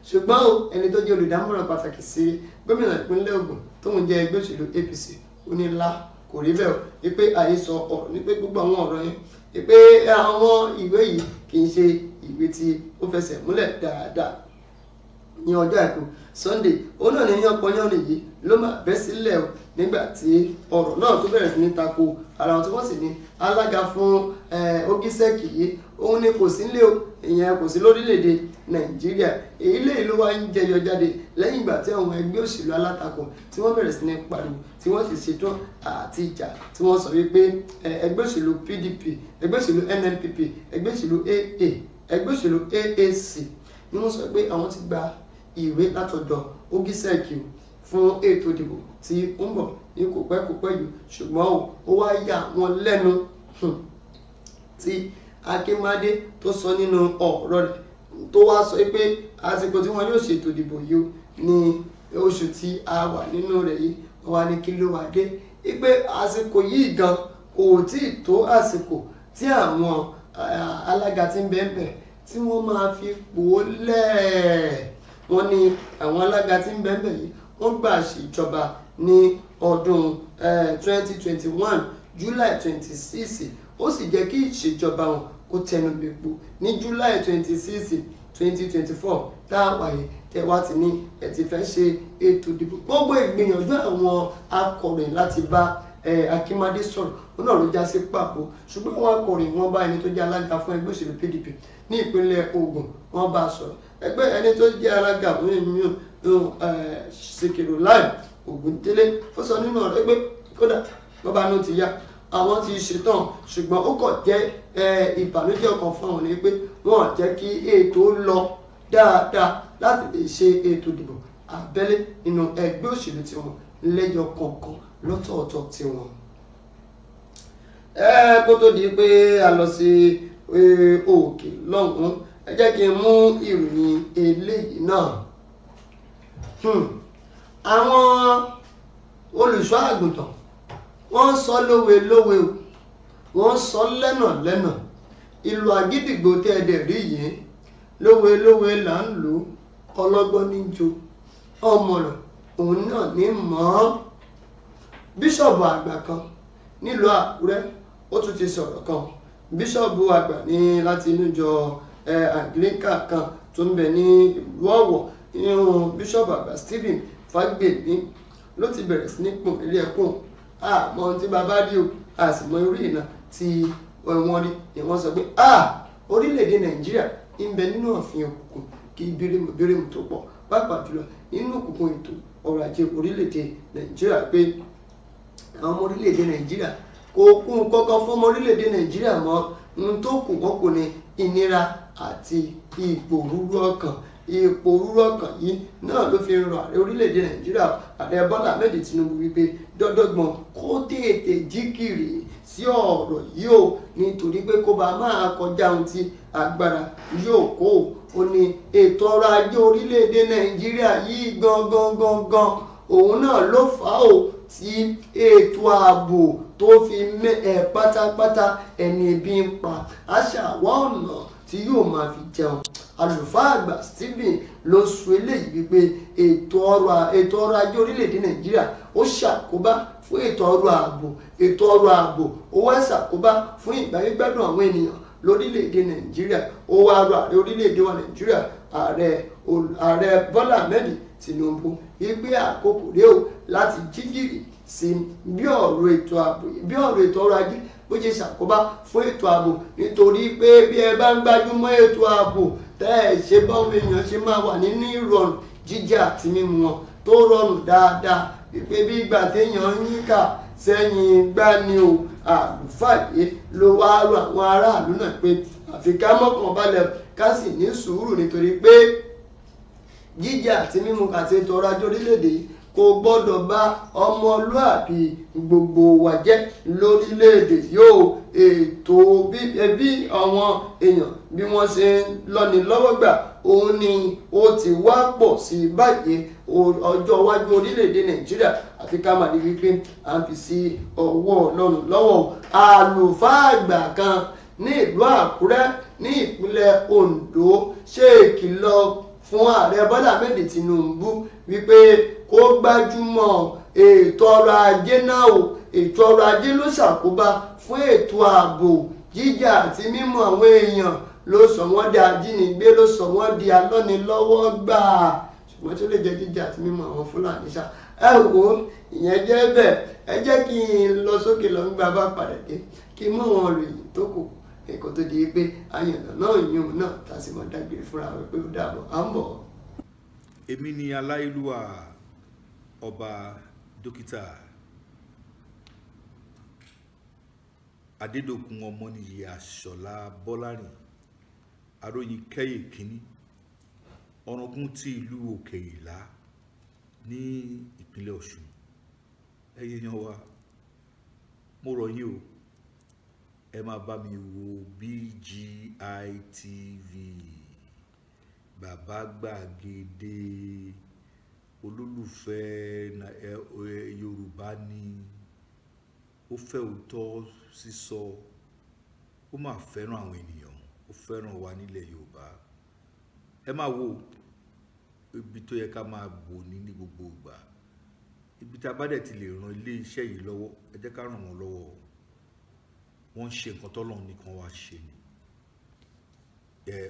ṣùgbọ́n ẹni tó jẹ́ olùdámọ̀ràn pàtàkì sí gómìnà ìpínlẹ̀ Ògùn tóun jẹ́ ẹgbẹ́ òṣèlú APC ó ní ńlá kò rí bẹ́ẹ̀ wípé àhesọ ọ̀rọ̀ ní pé gbogbo àwọn ọ̀rọ̀ yẹn wípé àwọn ìwé yìí kì í ṣe ìwé tí ó fẹsẹ̀ múlẹ̀ dáadáa. Ní ọjọ́ àìkú Sunday òun náà ní yánpọnyán nìyí ló máa bẹ́ sílẹ̀ o nígbà tí ọ̀rọ̀ náà tó bẹ̀rẹ̀ sí ní tako ara wọn tí wọ́n sì ní alága fún Ogiseki yìí òun ni kò sí nílé o ìyẹn kò sí lórílẹ̀‐èdè Nàìjíríà èyí lè ló wá ń jẹyọ jáde lẹ́yìn ìgbà tí àwọn ẹgbẹ́ òṣèlú alátakò tí wọ́n bẹ̀rẹ̀ sí ní pariwo tí wọ́n sì ṣetán àti ìjà tí wọ́n sọ wípé ẹgbẹ́ òṣèlú PDP ẹgbẹ́ òṣèlú NNPP ẹgbẹ́ òṣèlú AA ẹgbẹ́ òṣèlú AAC ni wọ́n sọ pé àwọn ti gba ìwé látọ̀dọ̀ Ogiseki fún ètò ìdìbò tí ó ń bọ̀ ní kò pẹ́ yìí ṣùgbọ́n ó wá yà wọ́n lẹ́nu tí Akínmádé tó sọ nínú ọ̀rọ̀ rẹ̀ tó wá sọ pé àsìkò tí wọ́n yóò ṣètò ìdìbò yìí ní oṣù tí a wà nínú rẹ̀ yìí wọ́n wá ní kí ló wá dé pé àsìkò yìí gan kò tí ì tó àsìkò tí àwọn alága tí ń bẹ́ẹ̀ tí wọ́n máa fi pò ó lẹ̀ wọ́n ní àwọn alága tí ń bẹ́ẹ̀ yìí wọ́n gbà ṣèjọba ní ọdún 2021 July 26 ó sì jẹ́ kí ìṣèjọba wọn kó tẹnu bẹ̀pọ̀ ní July 26 2024 tá a wà yìí tẹ́wá ti ní ẹ̀ ti fẹ́ ṣe ètò ìdìbò gbogbo ìgbìyànjú àwọn akọ̀ròyìn láti bá Akínmádé sọ̀rọ̀ wọn náà ló já sí pàbó ṣùgbọ́n àwọn akọ̀ròyìn wọn bá ẹni tó jẹ́ alága fún ẹgbẹ́ òṣèlú PDP ní ìpínlẹ̀ Ògùn wọn bá a sọ̀rọ̀ ẹgbẹ́ ẹni tó jẹ́ alága fún ènìyàn Síkírù Láì Ògúndélé ó sọ nínú ọ̀rọ̀ pé kódà bọ́bá ló ti yá àwọn ti ṣetán ṣùgbọ́n ó kàn jẹ́ ìbànújẹ́ ọkàn fún àwọn ní pé wọ́n jẹ́ kí ètò lọ dáadáa láti lè ṣe ètò ìdìbò abẹ́lé nínú ẹgbẹ́ òṣèlú tiwọn lẹ́yọ kọ̀ọ̀kan lọ́tọ̀ọ̀tọ̀ tiwọn. Kó tó di pé a lọ sí òkè lọ́hùn-ún ẹ jẹ́ kí n mú ìròyìn eléyìí náà. Àwọn olùṣọ́ àgùntàn wọ́n sọ lówe lówe o wọ́n sọ lẹ́nà lẹ́nà ìlú àgídìgbò tẹ́ ẹ̀dẹ̀ rí yìí lówe lówe là ń lò ọlọ́gbọ́n ní jo ọmọràn òun náà ní mọ́ bíṣọ̀bù àgbà kan nílùú Àkúrẹ́ ó tún ti sọ̀rọ̀ kan bíṣọ̀bù àgbà ní láti inú ìjọ Anglican kan tó ń bẹ ní ìlú Ọ̀wọ̀ irun bíṣọ̀bù àgbà Stephen Fagbemi ló ti bẹ̀rẹ̀ sí ní pọ̀n ilé ẹ̀kún àmọ́ ohun tí bàbá dí o àsìmọ́ orí ìná tí wọ́n rí ni wọ́n sọ pé orílẹ̀-èdè Nàìjíríà ń bẹ nínú òfin òkùnkùn kí bírímù tó pọ̀ pàápàá jùlọ nínú òkùnkùn ètò ọrọ̀ ajé orílẹ̀-èdè Nàìjíríà pé àwọn ọmọ orílẹ̀-èdè Nàìjíríà kò kún kọ́kọ́ fún ọmọ orílẹ̀-èdè Nàìjíríà mọ́ ohun tó kù wọ́n kò ní ìnira àti ìpòrúurú ọkàn yìí náà ló fi rọ ààrẹ orílẹ̀-èdè Nàìjíríà ààrẹ Bọ́lá Ahmed Tinubu wípé dọ́dọ́gbọ̀n kó tètè jí kiri sí ọ̀rọ̀ yìí o nítorí pé kó bá máa kọjá ohun tí agbára yóò kó o ní ètò ọrọ̀ ajé orílẹ̀-èdè Nàìjíríà yìí gangan òun náà ló fà á o tí ètò ààbò tó fi pátápátá ẹni ebi ń pa àṣàwọ̀ ọ̀nà tí yóò máa fi jẹun àlùfáà àgbà Stephen ló sọ eléyìí wípé ètò ọrọ̀ ajé orílẹ̀-èdè Nàìjíríà ó ṣàkóbá fún ètò ọrọ̀ ààbò ó wá ṣàkóbá fún ìgbáyégbádùn àwọn ènìyàn lórílẹ̀-èdè Nàìjíríà ó wá rọ ààrẹ orílẹ̀-èdè wa Nàìjíríà ààrẹ Bọ́lá Ahmed Tinubu wípé àkókò rèé o láti jígìrì sí bí ọ̀rọ̀ ètò ọrọ̀ ajé bó ṣe ṣàkóbá fún ètò ààbò nítorí pé bí ẹ bá ń gbájúmọ́ ètò ààbò tẹ́ ẹ̀ ṣe báwọn èèyàn ṣe máa wà nínú ìrọ̀rùn jíjẹ àti mímu wọn tó rọrùn dáadáa wípé bí ìgbà téèyàn ń yíkà sẹ́yìn gbá ni o àlùfáà yìí ló wá rọ àwọn aráàlú náà pé àfi ká mọ́kàn balẹ̀ ká sì ní sùúrù nítorí pé jíjẹ àti mímu àti ètò ọrọ̀ ajé orílẹ̀-èdè yìí kò gbọ́dọ̀ bá ọmọlúàbí gbogbo wa jẹ́ lórílẹ̀-èdè yóò ètò bí àwọn èèyàn bí wọ́n ṣe ń lọ́ni lọ́wọ́ gbà òun ni ó ti wá pọ̀ sí báyìí ọjọ́ iwájú orílẹ̀-èdè Nàìjíríà àfi ká máa rí wípé à ń fi sí ọwọ́ Ọlọ́run lọ́wọ́ àlùfáà àgbà kan ní ìlú Àkúrẹ́ ní ìpínlẹ̀ Ondo ṣe ìkìlọ̀ fún ààrẹ Bọ́lá Ahmed Tinubu wípé kó gbájúmọ́ ètò ọrọ̀ ajé náà o. Ètò ọrọ̀ ajé ló ṣàkóbá fún ètò ààbò jíjà àti mímú àwọn èèyàn ló sọ wọ́n di ajínigbé ló sọ wọ́n di alọ́nilọ́wọ́ gbà ṣùgbọ́n tó lè jẹ́ jíjà àti mímú àwọn Fúlàní ṣá. Ẹ wò ìyẹn jẹ́ bẹ́ẹ̀ ẹ jẹ́ kí n lọ sókè lọ nígbà bá padà dé kí n mú àwọn ìròyìn tó kù ẹ̀kọ́ tó di pé àyànnà náà yún náà tá a sì mọ̀ dágbére fúnra rẹ̀ pé ó dàbọ̀ à ń bọ̀. Èmi ni aláìlúwà ọba dókítà Adédòkun Ọmọnìyí Àṣọlá Bọ́lárìn aróyin kẹ́yè kínní ọ̀ràngún ti ìlú Òkè Ìlá ní ìpínlẹ̀ Ọ̀ṣun. Ẹ̀yin yan wa mo rọ̀ yín o ẹ máa bá mi wo BGI TV bàbá gbàgede olólùfẹ́ Yorùbá ni ó fẹ́ òótọ́ sísọ ó máa fẹ́ràn àwọn ènìyàn ó fẹ́ràn wa nílẹ̀ Yorùbá. Ẹ máa wo ibi tó yẹ ká máa bò ní gbogbo ìgbà ibi tá a bá dẹ̀ ti lè ran ilé iṣẹ́ yìí lọ́wọ́ ẹ jẹ́ ká ràn wọ́n lọ́wọ́ wọ́n ń ṣe nǹkan tọ́lọ́run nìkan wá ṣe ni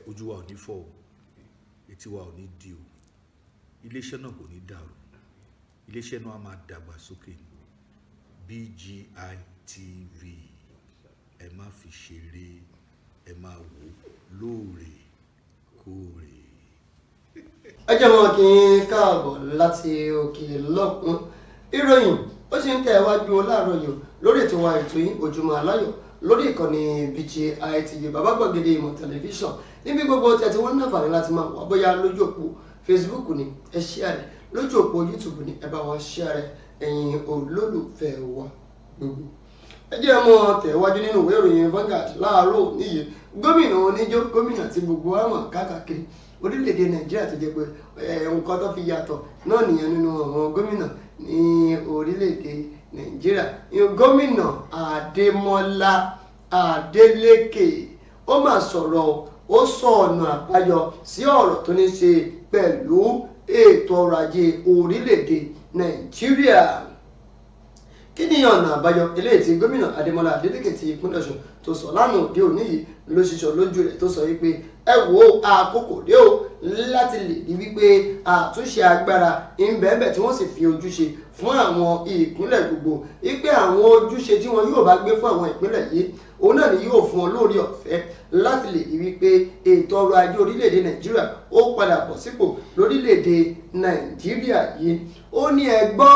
ojú wa ò ní fọ́ o etí wa ò ní di o iléeṣẹ́ náà kò ní dàrú iléeṣẹ́ náà á máa dàgbà sókè ni BGI TV ẹ má fi ṣeré ẹ máa wò lóòrèkóòrè. Ẹ jẹ́ wọn kí n káàbọ̀ láti òkè lọ́kùn ìròyìn ó sì ń tẹ̀ wájú láàárọ̀ yìí lórí ètò wa ètò yìí Ojúmọ́ Aláyọ̀ lórí ìkànnì BGI TV bàbá gbàgede ìmọ̀ tẹlifíṣàn níbi gbogbo tí a ti wọ́n náà fàní láti máa wà bóyá lójú òpó Facebook ni ẹ share rẹ̀ lójú òpó YouTube ni ẹ bá wa share rẹ̀ ẹ̀yin olólùfẹ́ wa gbogbo. Ẹ jẹ́ mọ́ tẹ̀wájú nínú ìwé ìròyìn Vanguard láàárọ̀ níyì gómìnà oníjó gómìnà tí gbogbo wa mọ̀ káàkiri orílẹ̀-èdè Nàìjíríà tó jẹ́ pé nǹkan tó fi yàtọ̀ náà nìyẹn nínú àwọn gómìnà ní orílẹ̀-èdè Nàìjíríà gómìnà Adémọ́lá Adélékè ó mà sọ̀rọ̀ ó sọ ọ̀nà àbáyọ sí ọ̀rọ̀ tó ní ṣe pẹ̀lú ètò ọrọ̀ ajé orílẹ̀-èdè Nàìjíríà. Kí ni ọ̀nà àbáyọ eléyìí tí gómìnà Adémọ́lá Adélékè ti ìpínlẹ̀ Ọ̀ṣun tó sọ lánàá òde òní yìí ló ṣiṣọ́ lójú rẹ̀ tó sọ wípé ẹ wo àkókò dé o láti lè rí wípé àtúnṣe agbára ìbẹ̀ẹ̀bẹ̀ tí wọ́n sì fi ojúṣe fún àwọn ìpínlẹ̀ gbogbo wípé àwọn ojúṣe tí wọn yóò bá gbé fún àwọn ìpínlẹ̀ yìí òun náà ni yóò fún wọn lórí ọ̀fẹ́ láti lè rí wípé ètò ọrọ̀ ajé orílẹ̀-èdè Nàìjíríà ó padà bọ̀ sípò lórílẹ̀-èdè Nàìjíríà yìí ó ní ẹ gbọ́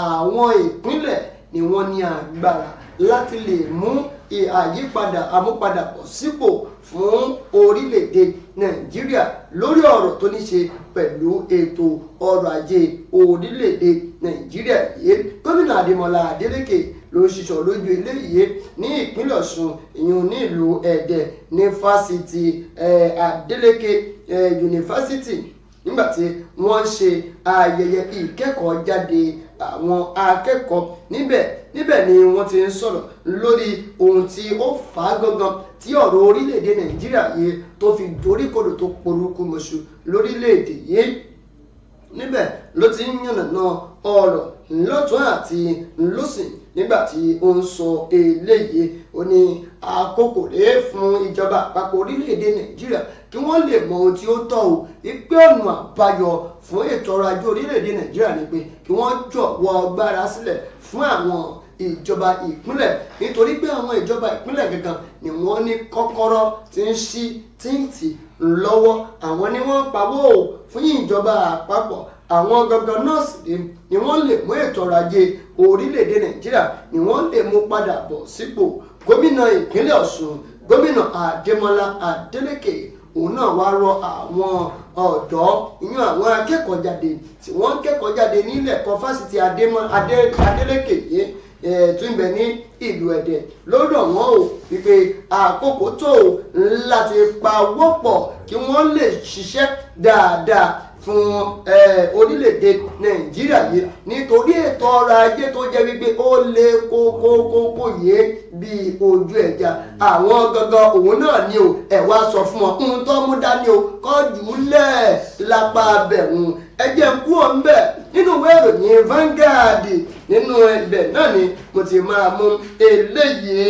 àwọn ìpínlẹ̀ ni wọ́n ní agbára láti lè mú àyípadà àmúpadàbọ̀ sípò fún orílẹ̀-èdè Nàìjíríà lórí ọ̀rọ̀ tó ní ṣe pẹ̀lú ètò ọrọ̀ ajé orílẹ̀-èdè Nàìjíríà yìí gómìnà Adémọ́lá Adélékè ló ń ṣiṣọ́ lójú eléyìí ní ìpínlẹ̀ Ọ̀ṣun ìyún ní ìlú Ẹdẹ ní fásitì Adélékè yunifásitì nígbàtí wọ́n ń ṣe ayẹyẹ ìkẹ́kọ̀ọ́ jáde àwọn akẹ́kọ̀ọ́ níbẹ̀ ni wọ́n ti ń sọ̀rọ̀ lórí ohun tí ó fà á gangan tí ọ̀rọ̀ orílẹ̀-èdè Nàìjíríà yìí tó fi doríkodò tó porúkú mọ̀ṣù lórílẹ̀-èdè yìí níbẹ̀ ló ti ń yànnàná ọ̀rọ̀ lọ́tún àti lósìn nígbàtí ó ń sọ eléyìí ó ní àkókò rèé fún ìjọba àpapọ̀ orílẹ̀-èdè Nàìjíríà kí wọ́n lè mọ ohun tí ó tọ́ o wípé ọ̀nà àbáyọ fún ètò ọrọ̀ ajé orílẹ̀-èdè Nàìjíríà ni pé kí wọ́n jọ̀wọ́ gbára sílẹ̀ fún àwọn ìjọba ìpínlẹ̀ nítorí pé àwọn ìjọba ìpínlẹ̀ gangan ni wọ́n ní kọ́kọ́rọ́ tí ń ṣí tíǹtì lọ́wọ́ àwọn ni wọ́n pawó fún ìjọba àpapọ̀ àwọn gangan nọ́ọ̀sì ni wọ́n lè mú ètò ọrọ̀ ajé orílẹ̀-èdè Nàìjíríà ni wọ́n lè mú padà bọ̀ sípò gómìnà ìpínlẹ̀ Ọ̀ṣun gómìnà Adémọ́lá Adélékè òun náà wá rọ àwọn ọ̀dọ́ ìyún àwọn akẹ́kọ̀ọ́ jáde tí wọ́n kẹ́kọ̀ọ́ jáde nílẹ̀ ẹ̀kọ́ fásitì Adélékè yìí tún bẹ ní ìlú Ẹdẹ lọ́dọ̀ wọn ò wípé àkókò tó láti pawọ́pọ̀ kí wọ́n lè ṣiṣẹ́ dáadáa fún orílẹ̀-èdè Nàìjíríà yìí nítorí ètò ọrọ̀ ajé tó jẹ́ wípé ó lé kókókókó yé bí ojú ẹja àwọn gangan òun náà ni o ẹ wá sọ fún wọn ohun tó mú dání o kọjú lẹ̀ lápá bẹ̀rùn ẹ jẹ́ kú ọ̀ ń bẹ̀ nínú ìwé ìròyìn Vanguard nínú ibẹ̀ náà ni mo ti máa mú eléyìí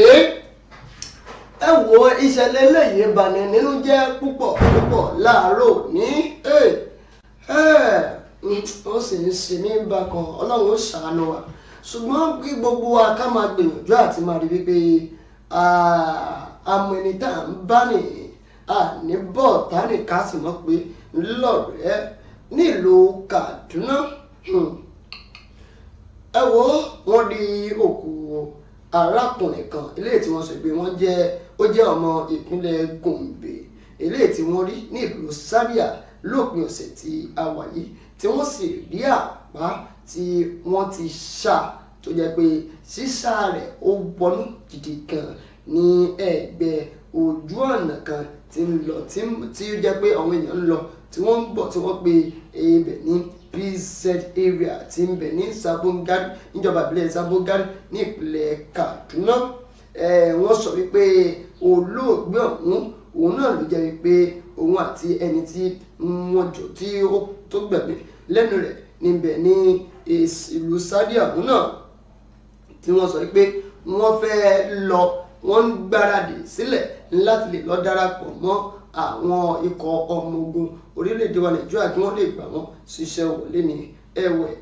ẹ wo ìṣẹ̀lẹ̀ eléyìí bani nínú jẹ́ púpọ̀ láàárọ̀ ní ó sì ń ṣe ní bákan Ọlọ́run ó ṣàánú wa ṣùgbọ́n kí gbogbo wa ká máa gbìyànjú àti máa rí wípé àmọ́ ẹni tá à ń bá ní àníbọ̀ tánì ká sì mọ̀ pé lọ́rẹ̀ẹ́ nílùú Kaduna ẹ wo wọ́n rí òkú arákùnrin kan eléyìí tí wọ́n sọ pé wọ́n jẹ́ ọmọ ìpínlẹ̀ Gombe eléyìí tí wọ́n rí ní ìlú Zaria lópin ọ̀sẹ̀ tí a wà yìí tí wọ́n sì rí àpá tí wọ́n ti ṣá tó jẹ́ pé ṣíṣá rẹ̀ ó wọnú gidi kan ní ẹ̀gbẹ́ ojú ọ̀nà kan tí ń lọ tí ó jẹ́ pé àwọn èèyàn ń lọ tí wọ́n ń bọ̀ tí wọ́n pe ibẹ̀ ní PZ area tí ń bẹ ní Sabongari níjọba ìbílẹ̀ Sabongari ní ìpínlẹ̀ Kaduna wọ́n sọ wípé olóògbé òun náà ló jẹ́ wípé òun àti ẹni tí wọ́n jọ tí ó tó gbẹ̀mí lẹ́nu rẹ̀ níbẹ̀ ní ìlú Zaria òun náà tí wọ́n sọ wípé wọ́n fẹ́ lọ wọ́n ń gbáradì sílẹ̀ láti lè lọ darapọ̀ mọ́ àwọn ikọ̀ ọmọ ogun orílẹ̀-èdè wa Nàìjíríà kí wọ́n lè gbà wọ́n ṣiṣẹ́ wọlé ní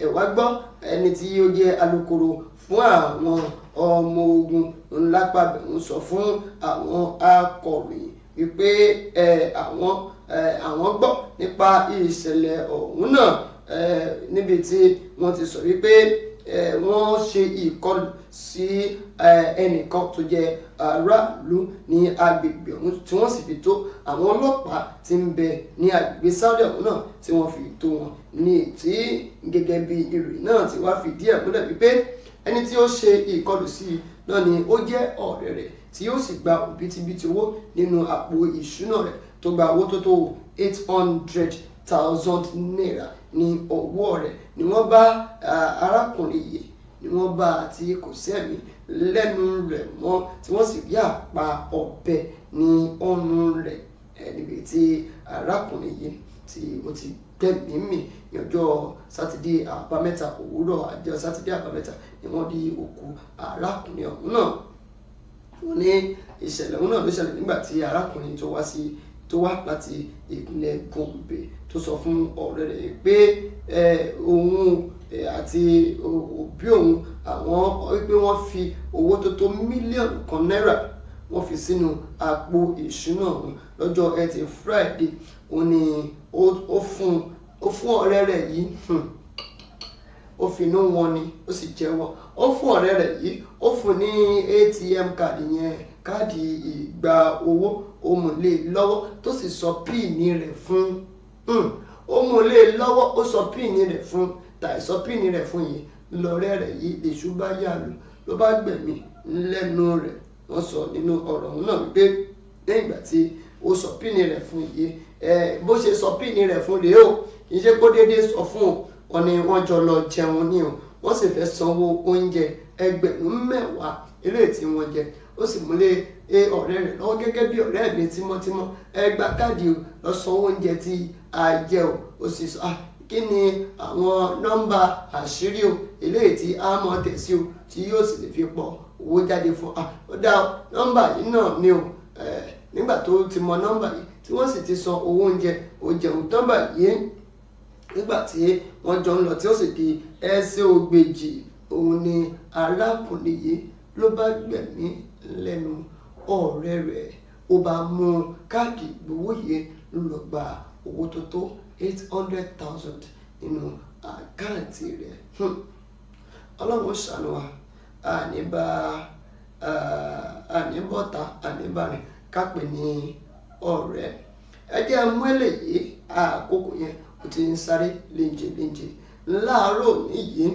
ẹ̀wá gbọ́ ẹni tí ó jẹ́ alukoro fún àwọn ọmọ ogun ńlápá bẹ̀rù sọ fún àwọn akọ̀ròyìn wípé àwọn gbọ́ nípa ìṣẹ̀lẹ̀ ọ̀hún náà níbi tí wọ́n ti sọ wípé wọ́n ṣe ìkọlù sí ẹnìkan tó jẹ́ aráàlú ní agbègbè ọ̀hún tí wọ́n sì fi tó àwọn ọlọ́pàá tí ń bẹ ní agbègbè Saudi ọ̀hún náà tí wọ́n fi tó wọn ní tí gẹ́gẹ́ bí ìròyìn náà ti wá fìdí ẹ̀ múlẹ̀ wípé ẹni tí ó ṣe ìkọlù sí i náà ni ó jẹ́ ọ̀rẹ́ rẹ̀ tí ó sì gba òbítíbitì owó nínú àpò ìṣúná rẹ̀ tó gba owó tó tó 800,000 naira ní ọwọ́ rẹ̀ ni wọ́n bá arákùnrin yìí ni wọ́n bá tí kò sẹ́mi lẹ́nu rẹ̀ mọ́ tí wọ́n sì rí àpá ọ̀bẹ ní ọrùn rẹ̀ níbi tí arákùnrin yìí tí ó ti gbẹ̀mí mì ní ọjọ́ sátidé àbámẹ́ta òwúrọ̀ àjọ sátidé àbámẹ́ta ni wọ́n rí òkú arákùnrin ọ̀hún náà wọ́n ní ìṣẹ̀lẹ̀ ọ̀hún náà ló ṣẹlẹ̀ nígbà tí arákùnrin tó wá láti ìpínlẹ̀ Gombe tó sọ fún ọ̀rẹ́ rẹ̀ pé òun àti òbí òun àwọn wípé wọ́n fi owó tó tó mílíọ̀nù kan náírà wọ́n fi sínú àpò ìṣúná ọ̀hún lọ́jọ́ Ẹtì Friday òun ni ó fún ọ̀rẹ́ rẹ̀ yìí ó fi inú wọn ni ó sì jẹ́wọ́ ó fún ọ̀rẹ́ rẹ̀ yìí ó fún ní ATM káàdì yẹn káàdì ìgbà owó ó mú lé lọ́wọ́ tó sì sọ píìnì rẹ̀ fún ó mú lé lọ́wọ́ ó sọ píìnì rẹ̀ fún tàì sọ píìnì rẹ̀ fún yìí lọ́rẹ́ rẹ̀ yìí lèṣù bá yà lù ló bá gbẹ̀mí lẹ́nu rẹ̀ wọ́n sọ nínú ọ̀rọ̀ ọ̀hún náà wípé lẹ́yìn ìgbà tí ó sọ píìnì rẹ̀ fún yìí bó ṣe sọ píìnì rẹ̀ fún rèé o kì í ṣe kó déédéé sọ fún o wọn ni wọ́n jọ lọ jẹun ní o wọ́n sì fẹ́ sanwó oúnjẹ ẹgbẹ̀rún 10 eléyìí tí wọ́n jẹ ó sì múlé ọ̀rẹ́ rẹ̀ lọ́wọ́ gẹ́gẹ́ bí ọ̀rẹ́ mi tímọ́tímọ́ gba káàdì o lọ sanwó oúnjẹ tí a jẹ o ó sì sọ kí ni àwọn nọ́mbà àṣírí o eléyìí tí a mọ̀ tẹ̀sí o tí yóò sì lè fi pọ̀ owó jáde fún ó dá nọ́mbà yìí náà ni o nígbà tó ti mọ nọ́mbà yìí tí wọ́n sì ti san owó oúnjẹ ó jẹun nọ́mbà yìí nígbà tí wọ́n jọ ń lọ tí ó sì di ẹsẹ̀ ògbèjì òun ni arákùnrin yìí ló bá gbẹ̀mí lẹ́nu ọ̀rẹ́ rẹ̀ ó bá mú káàdì ìgbowó yìí lọ gba owó tó tó 800,000 nínú àkáǹtì rẹ̀ ọlọ́run ṣàánú wa àníbọ̀tà àníbàrìn kápẹ́ ní ọ̀rẹ́ ẹjẹ́ mú eléyìí àkókò yẹn ó ti ń sáré léńjẹ láàárọ̀ níyìí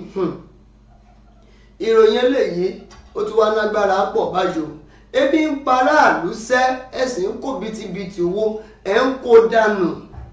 ìròyìn eléyìí ó tún wá lágbára pọ̀ báyò ebi ń paráàlú sẹ́ ẹ̀sìn ń kó bitibiti owó ẹ̀ ń kó dànù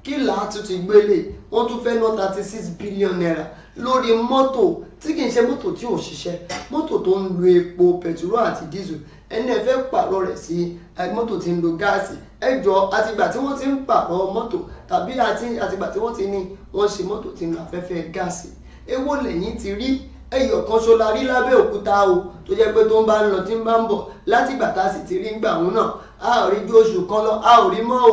kí làá tún ti gbélé wọ́n tún fẹ́ ná 36 billion naira lórí mọ́tò tí kì í ṣe mọ́tò tí ò ṣiṣẹ́, mọ́tò tó ń lo epo pẹtiró àti dísù. Ẹni ẹ fẹ́ pààrọ̀ rẹ̀ sí mọ́tò tí ń lo gáàsì. Ẹ jọ àtìgbà tí wọ́n ti ń pààrọ̀ mọ́tò tàbí àtìgbà tí wọ́n ti ní wọ́n ṣe mọ́tò tí ń lo afẹ́fẹ́ gáàsì, èwo lẹ́yìn ti rí? Ẹyọ kan ṣo la rí lábẹ́ òkúta o tó jẹ́ pé tó ń bá ń lọ tí ń bá ń bọ̀ látìgbà tá a sì ti rí ń gbà òun náà a ò rí ju oṣù kan lọ, a ò rí mọ́ o.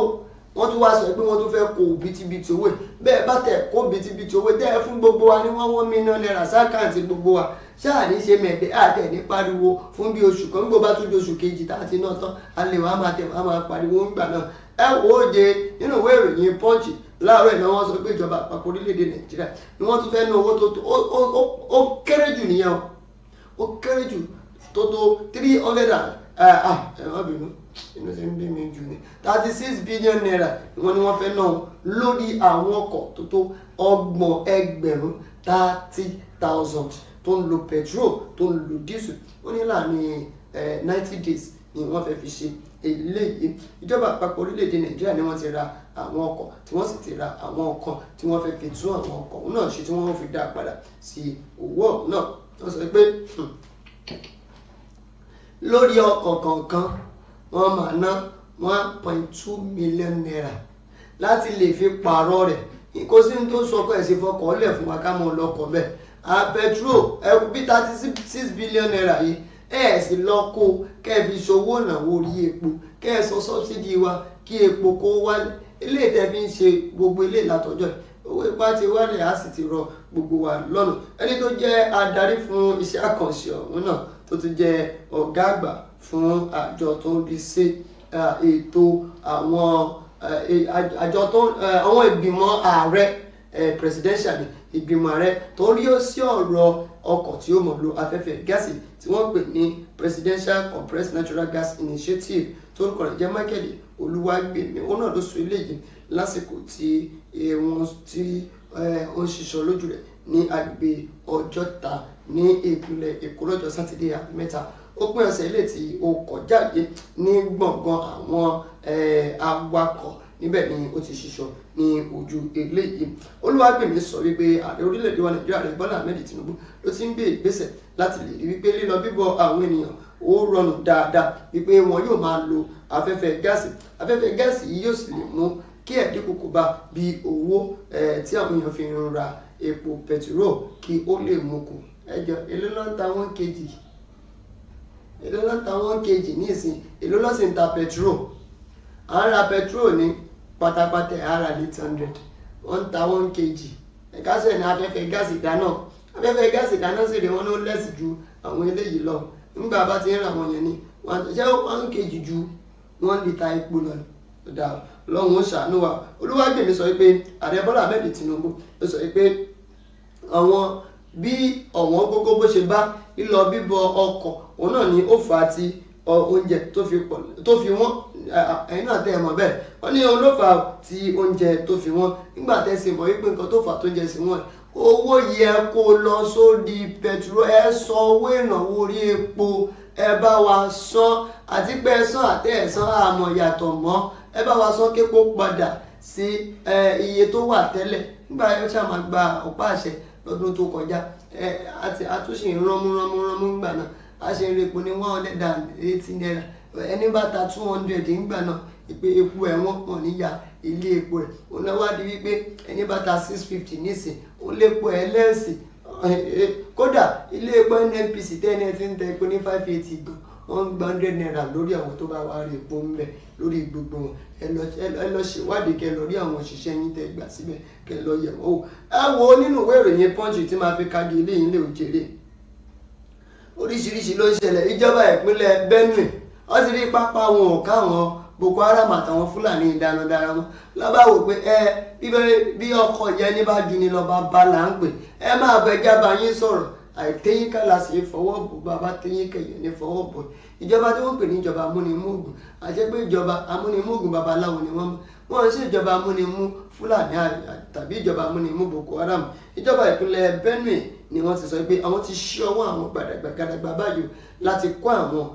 Wọ́n tún wá sọ pé wọ́n tún fẹ́ kó bìtìbìtì owó, bẹ́ẹ̀ bá tẹ̀ kó bìtìbìtì owó tẹ́ ẹ fún gbogbo wa ní 1 million naira sákàǹtì gbogbo wa, ṣáà ní ṣe mẹ̀ẹ́dẹ́ àtẹ̀ ní pariwo fún bí oṣù kan, gbogbo bá tún di oṣù kejì tá a ti ná tán a lè wá máa tẹ̀ wá máa pariwo ńgbà náà. Ẹ wò ó de nínú ìwé ìròyìn Punch láàárọ̀ ìnáwó wọ́n sọ pé ìjọba àpapọ̀ orílẹ̀-èdè Nàìjíríà ni wọ́n tún fẹ́ ná owó tó tó ó kéré jù nìyẹn ó kéré jù tó tó 300 ẹ má bínú inú ṣe ń bí mi jù ní 36 billion naira wọ́n ní wọ́n fẹ́ ná lórí àwọn ọkọ̀ tó tó 30,000 tó ń lo petrol tó ń lo diesel. Wọ́n ní láàrin 90 days ni wọ́n fẹ́ fi ṣe eléyìí. Ìjọba àpapọ̀ orílẹ̀-èdè Nàìjíríà ni wọ́n ti ra àwọn ọkọ̀ tí wọ́n sì ti ra àwọn ọkọ̀ tí wọ́n fẹ́ fi tún àwọn ọkọ̀ náà ṣe tí wọ́n fi dá padà sí owó náà. Wọ́n sọ pé lórí ọkọ̀ kọ̀ọ̀kan wọ́n máa ná 1.2 million naira láti lè fi pààrọ̀ rẹ̀. Kò sí ní tó sọ pé ẹ̀sìn fọkọ̀ lẹ̀ fún wa ká mọ̀ lọ́kọ̀ bẹ́ẹ̀. Petrol bí 36 billion naira yìí ẹ sì lọ kó kẹ́ fi ṣòwò ìnáwó orí epo, kẹ́ sọ sọ́bsidì wa kí epo kó wálé. Ilé ìtẹ́ fi ń ṣe gbogbo ilé ìlàtọ́jọ́ owó ipá ti wálé á sì ti rọ gbogbo wa lọ́nà. Ẹni tó jẹ́ adarí fún iṣẹ́ àkànṣe ọ̀hún náà tó tún jẹ́ ọ̀gá àgbà fún àjọ tó ń bí sí ètò àwọn àjọ tó àwọn ìgbìmọ̀ ààrẹ presidential ìgbìmọ̀ ààrẹ tó rí ó sí ọ̀rọ̀ ọkọ̀ tí ó mọ̀ lo afẹ́fẹ́ gáàsì tí wọ́n pè ní Presidential Compressed Natural Gas Initiative torúkọ rẹ̀ jẹ́ Michael Olúwàgbèmí. Ó náà ló sọ eléyìí lásìkò tí wọ́n ń ṣiṣọ́ lójú rẹ̀ ní agbègbè Ọjọ́ta ní ìpínlẹ̀ Èkó lọ́jọ́ Sátidé àbámẹ́ta. Ó pín ọ̀sẹ̀ ilé tí ó kọjáde ní gbọ̀ngàn àwọn awakọ̀ níbẹ̀ ni ó ti ṣiṣọ́ ní ojú eléyìí. Olúwàgbèmí sọ wípé ààrẹ orílẹ̀-èdè wa Nàìjíríà rẹ̀ Bọ́lá Ahmed Tinubu ló ti ń gbé ìgbésẹ̀ láti lè rí wípé lílọ bíbọ̀ àwọn ènìyàn ó rọrùn dáadáa, wípé wọn yóò máa lo afẹ́fẹ́ gáàsì. Afẹ́fẹ́ gáàsì yìí yóò sì lè mú kí ẹ̀dínkù kó bá bí owó tí àwọn èèyàn fi ń ra epo pẹtiró kí ó lè mú kù. Ẹjọ́ èló ló ń ta 1 kg? Èló ló ń ta 1 kg ní ìsìn? Èló ló sì ń ta pẹtiró? À ń ra pẹtiró ní pátápátá ara 800, wọ́n ń ta 1 kg. Ẹ̀ka sẹ̀ ní afẹ́fẹ́ gáàsì dáná. Afẹ́fẹ́ gáàsì dáná sì rí wọn ló lẹ́sì ju àwọn eléyìí lọ. Nígbà bá ti ń ra wọn yẹn ni ṣé 1 kg ju 1 litre epo lọ dà lọ́hùn ó ṣàánú wa. Olúwàgbèmí sọ pé ààrẹ Bọ́lá Ahmed Tinubu ló sọ pé àwọn bí ọ̀wọ́n gógó bó ṣe bá lílọ bíbọ̀ ọkọ̀ òun náà ni ó fà á tí oúnjẹ tó fi wọ́n. Ẹ̀yin náà tẹ́ ẹ mọ̀ bẹ́ẹ̀. Wọ́n ní òun ló fà á tí oúnjẹ tó fi wọ́n. Nígbà tẹ́sí mọ̀ wípé nǹkan tó fà tó jẹ sí wọn owó yẹ kó lọ sórí pẹtiró, ẹ san owó ìnáwó orí epo, ẹ bá wa san àti pé ẹ san àtẹ ẹ san àmọ́ yàtọ̀ mọ́, ẹ bá wa san képo padà sí iye tó wà tẹ́lẹ̀. Nígbà yẹn ṣáà máa gba ọ̀pá àṣẹ lọ́dún tó kọjá àti àtúnṣe ránmú nígbà náà a ṣe ń repo ní 180 naira. Ẹni bá ta 200 nígbà náà ìpè epo ẹ̀wọ̀n pọ̀ níyà ilé epo rẹ̀. Òun náà wá di wípé ẹni bá ta 650 nísìn ó lépo ẹlẹ́sìn. Kódà ilé epo NNPC tẹ́ni ti ń tẹ epo ní 580 gan, wọ́n gba 100 naira lórí àwọn tó bá wá rí epo ń bẹ̀ lórí gbogbo wọn. Ẹ lọ ṣèwádìí kẹ́ lọ rí àwọn òṣìṣẹ́ yín tẹ́ gbà síbẹ̀ kẹ́ lọ yẹ̀ wọ́n wò. Ẹ wo nínú ìwé ìròyìn Punch tí máa fi kági ilé yìí lè òjèrè. Oríṣiríṣi ló ń ṣẹlẹ̀. Ìjọba ìpínlẹ̀ Benue wọ́n ti rí pápá wọn ò káwọn Boko Haram àtàwọn Fúlàní darandaran wọn lọ́ba wò pé bí ọkọ̀ yẹn ní bá ju ni lọ́ba bá là ń pè. Ẹ máa bẹ jábà yín sọ̀rọ̀ àìtéyín kálá sí fọwọ́ bò bàbá téyín kẹyìn ní fọwọ́ bò. Ìjọba tí wọ́n pè ní ìjọba amúnimóògùn àti pé ìjọba amúnimóògùn babaláwo ni wọ́n ń ṣe ìjọba amúnimú Fúlàní tàbí ìjọba amúnimú Boko Haram. Ìjọba ìpínlẹ̀ Benue ni wọ́n ti sọ pé àwọn ti ṣí ọwọ́ àwọn gbàdàgbà báyìí láti kó àwọn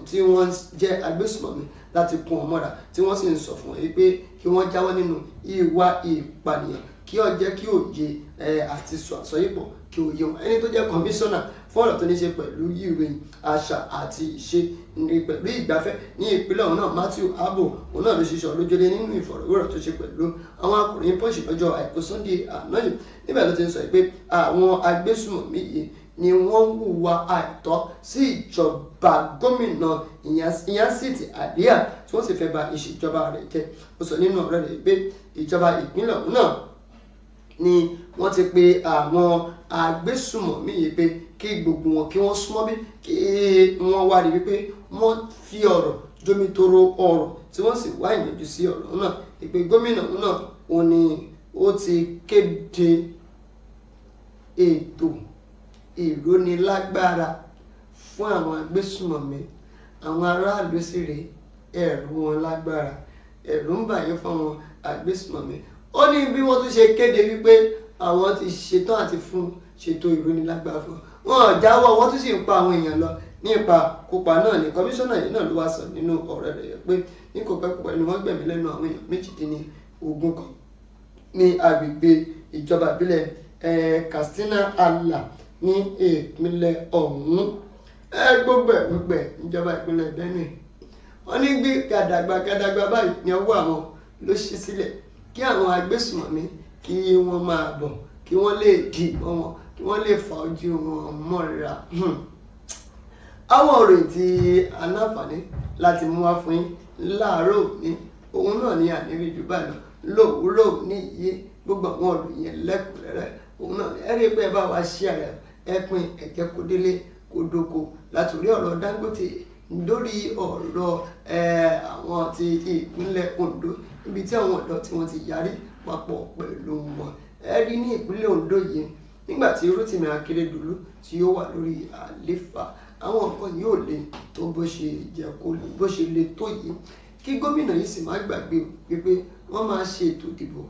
tí wọ́n jẹ́ agbésùmọ̀mí láti kún wọn mọ́ra tí wọ́n sì ń sọ fún wọn pé kí wọ́n jáwọ́ nínú ìwà ìpànìyàn kí ó jẹ́ kí òye àti sọ àsọyépọ̀ kí òye wọn. Ẹni tó jẹ́ kọmíṣánná fún ọ̀rọ̀ tó ní ṣe pẹ̀lú ìròyìn àṣà àti ìṣe pẹ̀lú ìgbafẹ́ ní ìpínlẹ̀ ọ̀hún náà Matthew Abo òun náà ló ṣiṣẹ́ lójúlé nínú ìfọ̀rọ̀wérọ̀ tó ṣe pẹ̀lú àwọn akọ̀ròyìn Punch lọ́jọ́ àìkú Sunday àná yìí. Níbẹ̀ ló ti ń sọ pé àwọn agbésùmọ̀mí yìí ni wọ́n ń hùwà àìtọ́ sí ìjọba gómìnà Ìyánsìtì Àdíà tí wọ́n sì fẹ́ ba ìṣèjọba rẹ̀ jẹ́. Ó sọ nínú ọ̀rọ̀ rẹ̀ pé ìjọba ìpínlẹ̀ ọ̀hún náà ni wọ́n ti pe àwọn agbésùmọ̀mí yìí pé kí gbogbo wọn kí wọ́n súnmọ́ bí kí wọ́n wá rí wípé wọ́n fi ọ̀rọ̀ jomitoro ọ̀rọ̀ tí wọ́n sì wá ìyànjú sí ọ̀rọ̀ náà. ìpè gómìnà náà òun ni ó ti kéde ètò ìrónilágbára fún àwọn agbésùmọ̀mí. Àwọn aráàlú sì rè ẹ̀rù wọn lágbára, ẹ̀rù ń bà yín fún àwọn agbésùmọ̀mí. Ó ní bí wọ́n tún ṣe kéde wípé àwọn ti ṣetán àti ṣètò ìrónilágbára fún wọn ò jáwọ́, wọ́n tún sì ń pa àwọn èèyàn lọ ní ìpakúpa náà ni kọmíṣánná yìí náà ló wá sọ nínú ọ̀rọ̀ rẹ̀ pé ní kò pẹ́ púpọ̀ ni wọ́n gbẹ̀mí lẹ́nu àwọn èèyàn 18 kan ní agbègbè ìjọba ìbílẹ̀ Katsina Ala ní ìpínlẹ̀ ọ̀hún. Gbogbo ẹ̀ ìjọba ìpínlẹ̀ Benue wọ́n ní gbé gàdàgbà báyìí ní ọwọ́ àwọn ló ṣí sílẹ̀ kí àwọn agbésùmọ̀mí kí wọ́n máa bọ̀ kí wọ́n lè dì mọ́ wọn kí wọ́n lè fa ojú wọn mọ́ra. Àwọn ọ̀rọ̀ tí aláǹfààní láti mú wá fún yín láàárọ̀ òní òun náà ní àníbi jù báyìí lówùúrọ̀ ní iye gbogbo àwọn ọ̀rọ̀ yẹn lẹ́kùnrẹ́rẹ́ òun náà ẹ̀rí pé ẹ bá wa ṣí àrẹ ẹ̀pin ẹ̀jẹ̀ kó délé kó dóko látòrí ọ̀rọ̀ Dangote lórí ọ̀rọ̀ àwọn ti ìpínlẹ̀ Ondo níbi tí àwọn ọ̀dọ́ tí wọ́n ti yarí papọ̀ pẹ̀lú wọn. Rí ní ìpínlẹ̀ Ondo yìí nígbà tí Rotimi Akeredolu tí ó wà lórí àléfà àwọn nǹkan yóò le tó bó ṣe jẹ́ kó lè bó ṣe le tó yìí kí gómìnà yìí sì má gbàgbé wípé wọ́n máa ṣe ètò ìdìbò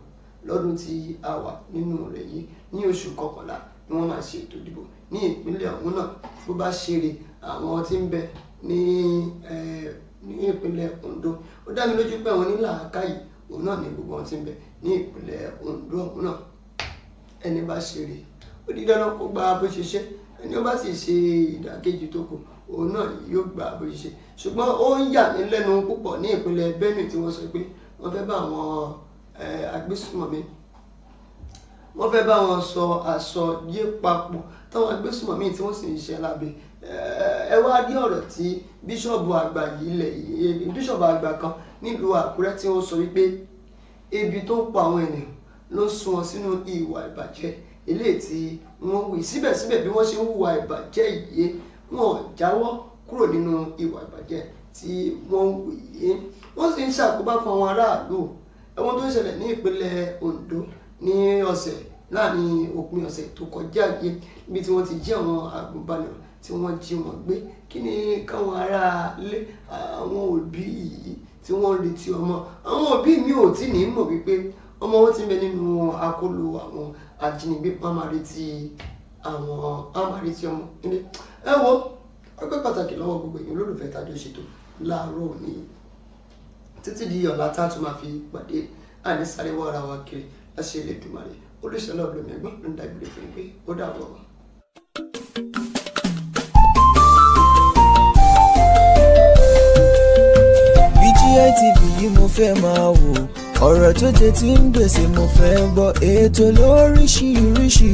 lọ́dún tí a wà nínú rẹ̀ yìí ní oṣù kọkànlá ni wọ́n máa ṣe ètò ìdìbò ní ìpínlẹ̀ ọ̀hún náà bó bá ṣeré àwọn tí ń bẹ ní ìpínlẹ̀ Ondo. Ó dá mi lójú pé àwọn onílàákàyè òun náà ní gbogbo wọn tí ń bẹ ní ìpínlẹ̀ Ondo ọ̀hún náà. Ẹni bá ṣeré ó di dandan kó gba bó ṣe ṣe, ẹni ó bá sì ṣe ìdàkejì tó kù òun náà yóò gba bó ṣe ṣe. Ṣùgbọ́n ó ń yà mí lẹ́nu púpọ̀ ní ìpínlẹ̀ Benue tí wọ́n sọ pé wọ́n fẹ́ bá àwọn agbésùmọ̀mí wọ́n fẹ́ bá wọn sọ àsọyé papọ̀ táwọn agbésùmọ̀mí tí wọ́n sì ń ṣe lábẹ́. Ẹ wá rí ọ̀rọ̀ tí bíṣọ̀bù àgbà bíṣọ̀bù àgbà kan nílùú Àkúrẹ́ tí ó sọ wípé ebi tó ń pa àwọn ènìyàn ló sún wọn sínú ìwà ìbàjẹ́ eléyìí tí wọ́n wí. Síbẹ̀síbẹ̀ bí wọ́n ṣe ń hùwà ìbàjẹ́ yìí wọn jáwọ́ kúrò nínú ìwà ìbàjẹ́ tí wọ́n wí yìí. Wọ́n sì ń ṣàkóbá fún àwọn aráàlú. Ẹ̀wọ̀n tó ń ṣẹlẹ̀ ní ìpínlẹ̀ Ondo ní ọ̀sẹ̀ láàrin òpin ọ̀sẹ̀ tó kọjá yìí níbi tí wọ́n ti jí àwọn agùnbánirọ̀ tí wọ́n jí wọn gbé. Kí ni káwọn aráalé àwọn òbí yìí tí wọ́n ń retí ọmọ, àwọn òbí mi ò tí ní mọ̀ wípé ọmọ wọn ti ń bẹ nínú akóló àwọn ajínigbé. Wọ́n máa retí ọmọ ilé. Ẹ wo ọpẹ́ pàtàkì lọ́wọ́ gbogbo èèyàn olólùfẹ́ tàjọ ṣètò láàárọ̀ òní títí di ọ̀la tá a tún máa fi pàdé àní sáré wọ́ ara wa kiri láṣẹ Elédùmarè. Olùṣọ́lá Olómi Ẹ̀gbọ́n ló ń dágbére fún pé ó dàbọ̀. BGI TV yìí mo fẹ́ máa wò ọ̀rọ̀ tó jẹ tí ń gbèsè mo fẹ́ gbọ́ ètò lóríṣiríṣi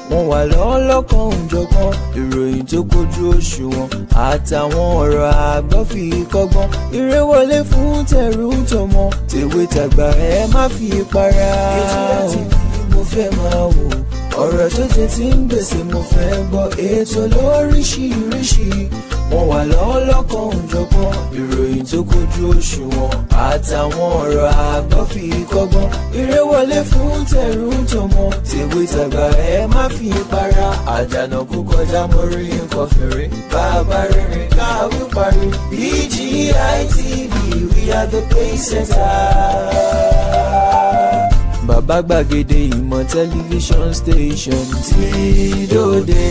wọ́n wà lọ́lọ́kan òjọ̀kan ìròyìn tó kojú òṣùwọ̀n àtàwọn ọ̀rọ̀ àgbọ́ fi kọ́gbọ́n eré wọlé fún tẹ̀rù tọmọ tèwe tàgbà ẹ má fi para. BGI TV mo fẹ́ máa wò ọ̀rọ̀ tó jẹ tí ń gbèsè mo fẹ́ gbọ́ ètò lóríṣiríṣi wọ́n wà lọ́lọ́kan òjọ̀kan ìròyìn tó kojú òṣùwọ̀n àtàwọn ọ̀rọ̀ àgbọ́ fi kọ́gbọ́n eré wọlé fún tẹ̀rù tọmọ tèwe tàgbà ẹ má fi para. Àjànà kú kọjá mórí nǹkan fèrè bàbá rere káwí parí. BGI TV we are the pace setter. Bàbá gbàgede ìmọ̀ tẹlifíṣọ̀n station tí dòde.